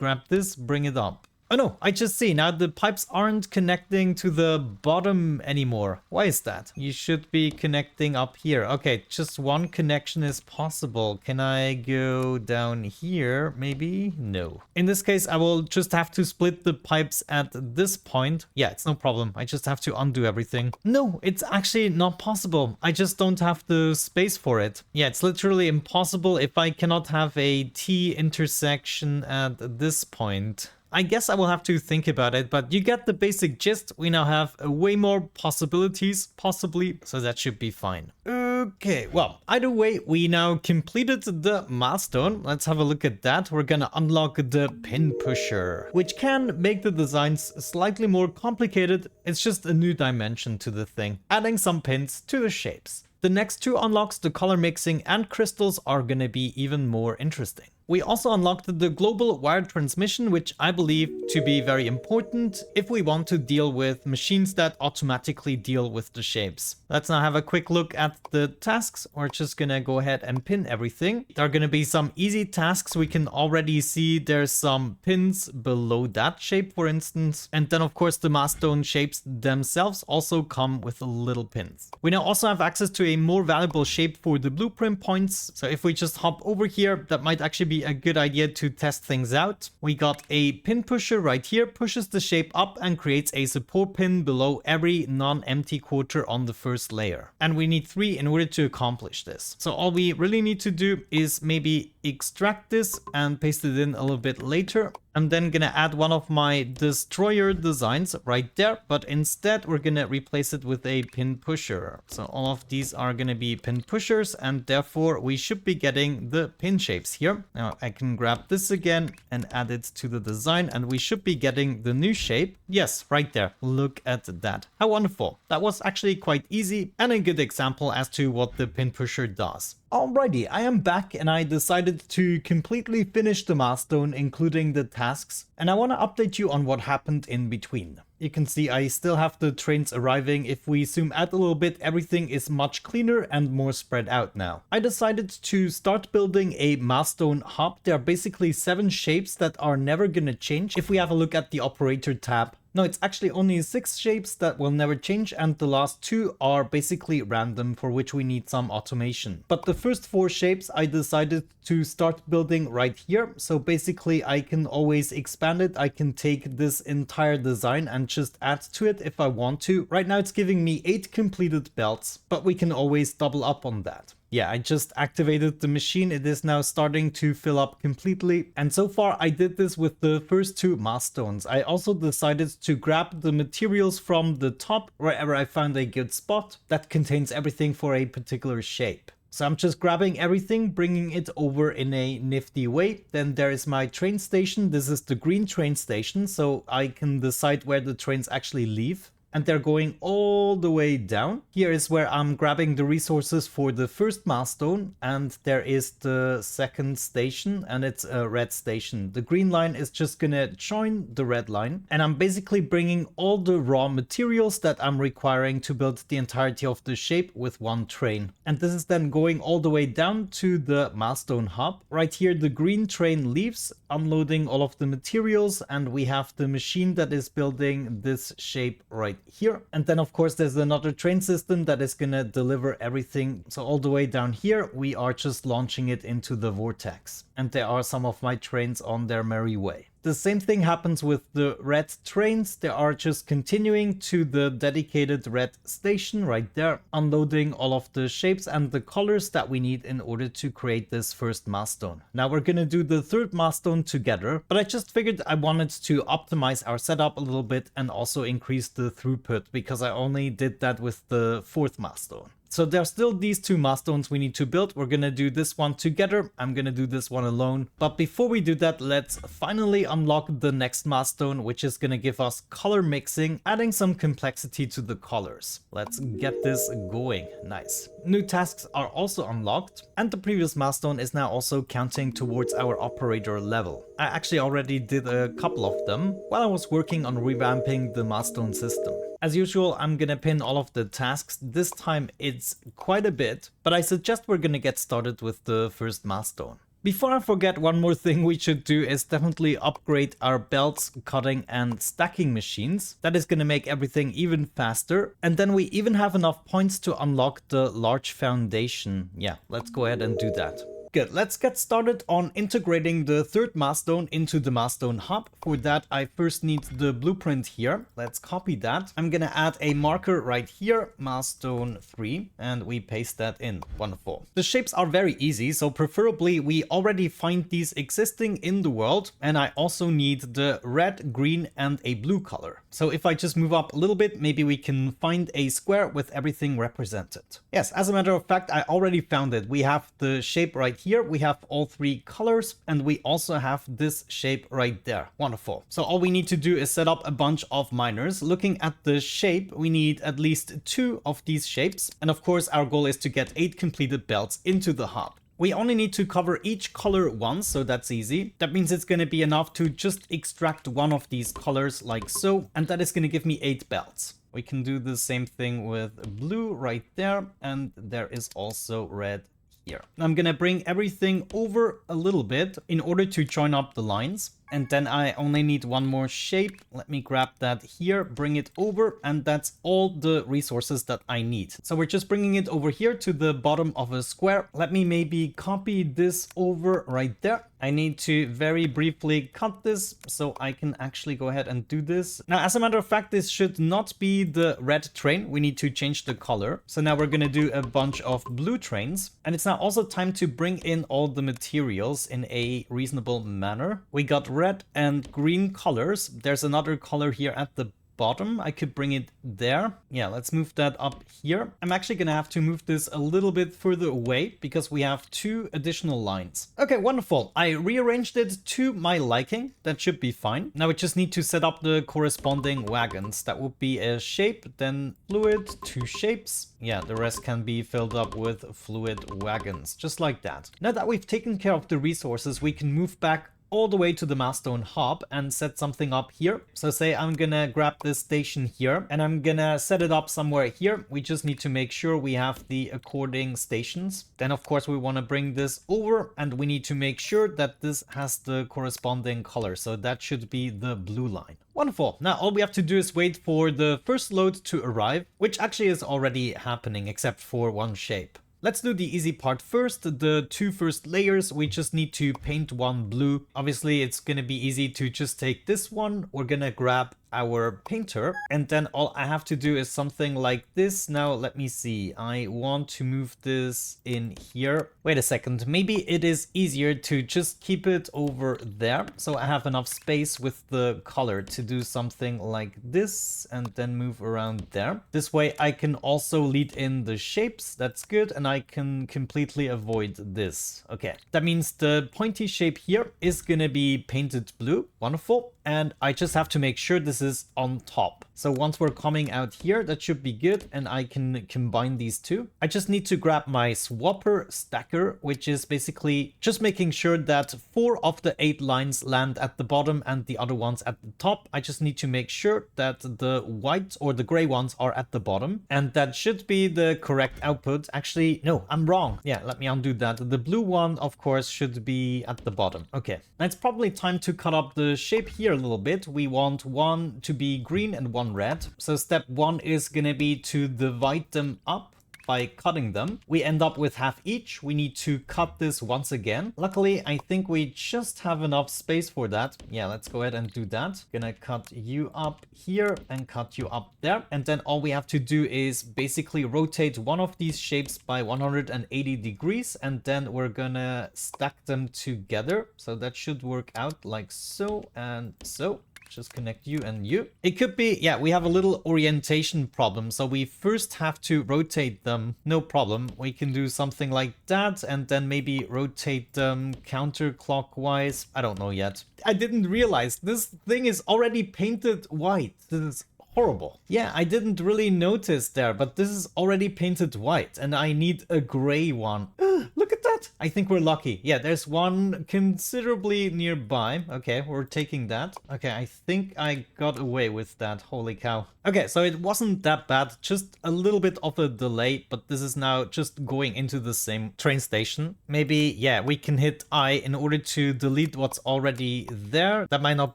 grab this, bring it up. Oh no, I just see now the pipes aren't connecting to the bottom anymore. Why is that? You should be connecting up here. Okay, just one connection is possible. Can I go down here? Maybe? No. In this case, I will just have to split the pipes at this point. Yeah, it's no problem. I just have to undo everything. No, it's actually not possible. I just don't have the space for it. Yeah, it's literally impossible if I cannot have a T intersection at this point. I guess I will have to think about it, but you get the basic gist. We now have way more possibilities, possibly, so that should be fine. Okay, well, either way, we now completed the milestone. Let's have a look at that. We're gonna unlock the pin pusher, which can make the designs slightly more complicated. It's just a new dimension to the thing, adding some pins to the shapes. The next 2 unlocks, the color mixing and crystals, are gonna be even more interesting. We also unlocked the global wired transmission, which I believe to be very important if we want to deal with machines that automatically deal with the shapes. Let's now have a quick look at the tasks. We're just gonna go ahead and pin everything. There are gonna be some easy tasks. We can already see there's some pins below that shape, for instance. And then of course the milestone shapes themselves also come with little pins. We now also have access to a more valuable shape for the blueprint points. So if we just hop over here, that might actually be a good idea to test things out. We got a pin pusher right here, pushes the shape up and creates a support pin below every non-empty quarter on the first layer. And we need 3 in order to accomplish this. So all we really need to do is maybe extract this and paste it in a little bit later. I'm then gonna add one of my destroyer designs right there, but instead we're gonna replace it with a pin pusher. So all of these are gonna be pin pushers, and therefore we should be getting the pin shapes here. Now I can grab this again and add it to the design, and we should be getting the new shape. Yes, right there. Look at that. How wonderful. That was actually quite easy and a good example as to what the pin pusher does. Alrighty, I am back and I decided to completely finish the milestone, including the tasks, and I want to update you on what happened in between. You can see I still have the trains arriving. If we zoom out a little bit, everything is much cleaner and more spread out now. I decided to start building a milestone hub. There are basically 7 shapes that are never gonna change. If we have a look at the operator tab, no, it's actually only 6 shapes that will never change, and the last 2 are basically random, for which we need some automation. But the first 4 shapes I decided to start building right here. So basically I can always expand it. I can take this entire design and just add to it if I want to. Right now it's giving me 8 completed belts, but we can always double up on that. Yeah, I just activated the machine. It is now starting to fill up completely. And so far I did this with the first 2 milestones. I also decided to grab the materials from the top wherever I found a good spot that contains everything for a particular shape. So I'm just grabbing everything, bringing it over in a nifty way. Then there is my train station. This is the green train station, so I can decide where the trains actually leave. And they're going all the way down. Here is where I'm grabbing the resources for the first milestone, and there is the second station, and it's a red station. The green line is just gonna join the red line, and I'm basically bringing all the raw materials that I'm requiring to build the entirety of the shape with one train. And this is then going all the way down to the milestone hub. Right here the green train leaves, unloading all of the materials, and we have the machine that is building this shape right here. And then of course there's another train system that is gonna deliver everything. So all the way down here we are just launching it into the vortex, and there are some of my trains on their merry way. The same thing happens with the red trains. They are just continuing to the dedicated red station right there, unloading all of the shapes and the colors that we need in order to create this first milestone. Now we're gonna do the third milestone together, but I just figured I wanted to optimize our setup a little bit and also increase the throughput because I only did that with the fourth milestone. So there's still these two milestones we need to build. We're gonna do this one together. I'm gonna do this one alone. But before we do that, let's finally unlock the next milestone, which is gonna give us color mixing, adding some complexity to the colors. Let's get this going. Nice. New tasks are also unlocked, and the previous milestone is now also counting towards our operator level. I actually already did a couple of them while I was working on revamping the milestone system. As usual, I'm gonna pin all of the tasks. This time it's quite a bit, but I suggest we're gonna get started with the first milestone. Before I forget, one more thing we should do is definitely upgrade our belts, cutting and stacking machines. That is gonna make everything even faster. And then we even have enough points to unlock the large foundation. Yeah, let's go ahead and do that. Good, let's get started on integrating the third milestone into the milestone hub. For that, I first need the blueprint here. Let's copy that. I'm gonna add a marker right here, milestone 3, and we paste that in. Wonderful. The shapes are very easy, so preferably we already find these existing in the world, and I also need the red, green, and a blue color. So if I just move up a little bit, maybe we can find a square with everything represented. Yes, as a matter of fact, I already found it. We have the shape right here, we have all three colors, and we also have this shape right there. Wonderful. So all we need to do is set up a bunch of miners. Looking at the shape, we need at least 2 of these shapes. And of course, our goal is to get 8 completed belts into the hub. We only need to cover each color once, so that's easy. That means it's going to be enough to just extract one of these colors like so, and that is going to give me 8 belts. We can do the same thing with blue right there, and there is also red here. I'm gonna bring everything over a little bit in order to join up the lines. And then I only need one more shape. Let me grab that here, bring it over, and that's all the resources that I need. So we're just bringing it over here to the bottom of a square. Let me maybe copy this over right there. I need to very briefly cut this so I can actually go ahead and do this. Now, as a matter of fact, this should not be the red train. We need to change the color. So now we're gonna do a bunch of blue trains. And it's now also time to bring in all the materials in a reasonable manner. We got red and green colors. There's another color here at the bottom. I could bring it there. Yeah, let's move that up here. I'm actually gonna have to move this a little bit further away because we have 2 additional lines. Okay, wonderful. I rearranged it to my liking. That should be fine. Now we just need to set up the corresponding wagons. That would be a shape, then fluid, 2 shapes. Yeah, the rest can be filled up with fluid wagons, just like that. Now that we've taken care of the resources, we can move back all the way to the milestone hub and set something up here. So say I'm gonna grab this station here and I'm gonna set it up somewhere here. We just need to make sure we have the according stations. Then of course we want to bring this over and we need to make sure that this has the corresponding color. So that should be the blue line. Wonderful. Now all we have to do is wait for the first load to arrive, which actually is already happening except for one shape. Let's do the easy part first. The 2 first layers, we just need to paint one blue. Obviously, it's going to be easy to just take this one. We're going to grab our painter, and then all I have to do is something like this. Now let me see, I want to move this in here. Wait a second, maybe it is easier to just keep it over there, so I have enough space with the color to do something like this and then move around there. This way I can also lead in the shapes. That's good, and I can completely avoid this. Okay, that means the pointy shape here is gonna be painted blue. Wonderful. And I just have to make sure this is on top. So once we're coming out here, that should be good, and I can combine these two. I just need to grab my swapper stacker, which is basically just making sure that 4 of the 8 lines land at the bottom and the other ones at the top. I just need to make sure that the white or the gray ones are at the bottom, and that should be the correct output. Actually, no, I'm wrong. Yeah, let me undo that. The blue one, of course, should be at the bottom. Okay, now it's probably time to cut up the shape here a little bit. We want one to be green and one red. So step 1 is gonna be to divide them up. by cutting them. We end up with half each. We need to cut this once again. Luckily, I think we just have enough space for that. Yeah, let's go ahead and do that. Gonna cut you up here and cut you up there. And then all we have to do is basically rotate one of these shapes by 180 degrees, and then we're gonna stack them together. So that should work out like so and so. Just connect you and you. It could be, yeah, we have a little orientation problem. So we first have to rotate them. No problem. We can do something like that and then maybe rotate them counterclockwise. I don't know yet. I didn't realize this thing is already painted white. This is horrible. Yeah, I didn't really notice there, but this is already painted white and I need a gray one. Look at that. I think we're lucky. Yeah, there's one considerably nearby. Okay, we're taking that. Okay, I think I got away with that. Holy cow. Okay, so it wasn't that bad. Just a little bit of a delay, but this is now just going into the same train station. Maybe, yeah, we can hit I in order to delete what's already there. That might not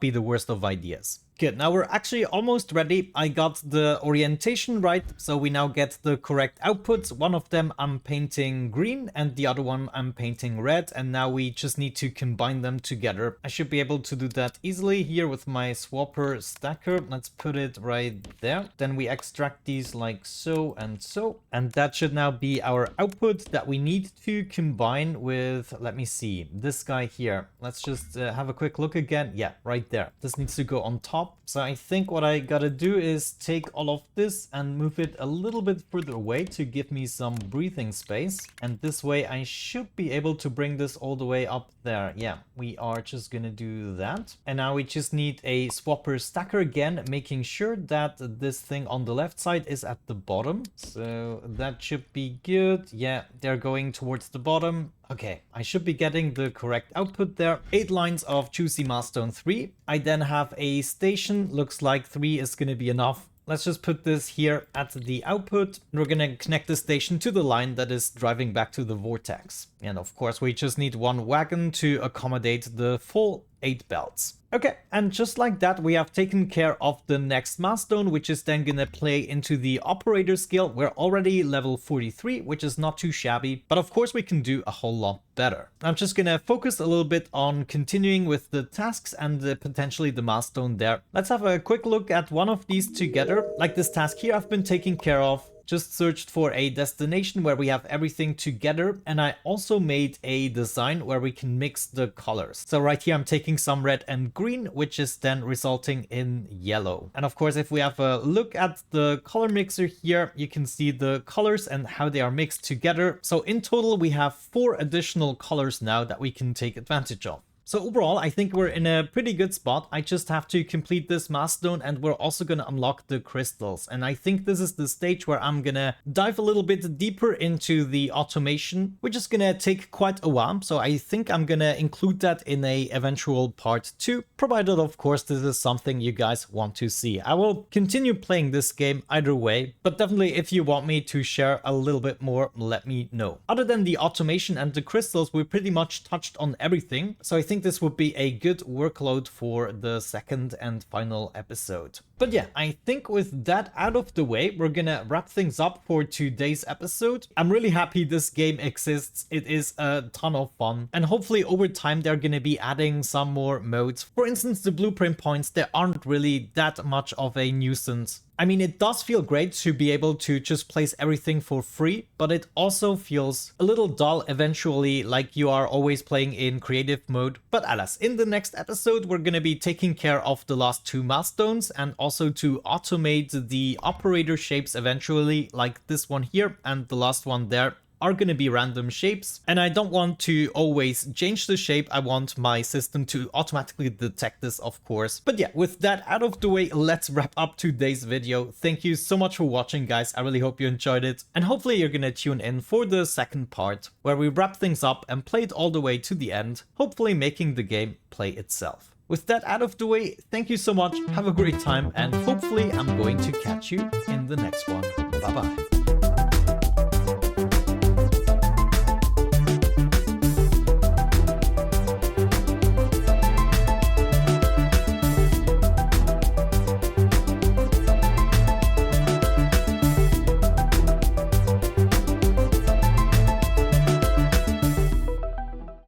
be the worst of ideas. Good, now we're actually almost ready. I got the orientation right, so we now get the correct outputs. One of them I'm painting green and the other one I'm painting red, and now we just need to combine them together. I should be able to do that easily here with my swapper stacker. Let's put it right there. Then we extract these like so, and that should now be our output that we need to combine with, let me see, this guy here. Let's just have a quick look again. Yeah, right there. This needs to go on top. So I think what I gotta do is take all of this and move it a little bit further away to give me some breathing space. And this way I should be able to bring this all the way up there. Yeah, we are just gonna do that. And now we just need a swapper stacker again, making sure that this thing on the left side is at the bottom. So that should be good. Yeah, they're going towards the bottom. Okay, I should be getting the correct output there. 8 lines of Juicy Milestone 3. I then have a station. Looks like 3 is going to be enough. Let's just put this here at the output. We're going to connect the station to the line that is driving back to the vortex. And of course, we just need one wagon to accommodate the full 8 belts. Okay, and just like that, we have taken care of the next milestone, which is then gonna play into the operator skill. We're already level 43, which is not too shabby, but of course we can do a whole lot better. I'm just gonna focus a little bit on continuing with the tasks and potentially the milestone there. Let's have a quick look at one of these together. Like this task here, I've been taking care of. Just searched for a destination where we have everything together, and I also made a design where we can mix the colors. So right here I'm taking some red and green, which is then resulting in yellow. And of course, if we have a look at the color mixer here, you can see the colors and how they are mixed together. So in total we have 4 additional colors now that we can take advantage of. So overall, I think we're in a pretty good spot. I just have to complete this milestone and we're also going to unlock the crystals. And I think this is the stage where I'm going to dive a little bit deeper into the automation, which is going to take quite a while. So I think I'm going to include that in a eventual part 2, provided of course this is something you guys want to see. I will continue playing this game either way, but definitely if you want me to share a little bit more, let me know. Other than the automation and the crystals, we pretty much touched on everything. So I think this would be a good workload for the second and final episode. But yeah, I think with that out of the way, we're gonna wrap things up for today's episode. I'm really happy this game exists. It is a ton of fun. And hopefully over time, they're gonna be adding some more modes. For instance, the blueprint points, they aren't really that much of a nuisance. I mean, it does feel great to be able to just place everything for free, but it also feels a little dull eventually, like you are always playing in creative mode. But alas, in the next episode, we're gonna be taking care of the last 2 milestones and also to automate the operator shapes eventually, like this one here and the last one there are going to be random shapes, and I don't want to always change the shape. I want my system to automatically detect this, of course. But yeah, with that out of the way, let's wrap up today's video. Thank you so much for watching, guys. I really hope you enjoyed it, and hopefully you're gonna tune in for the second part where we wrap things up and play it all the way to the end, hopefully making the game play itself. With that out of the way, thank you so much, have a great time, and hopefully I'm going to catch you in the next one. Bye bye.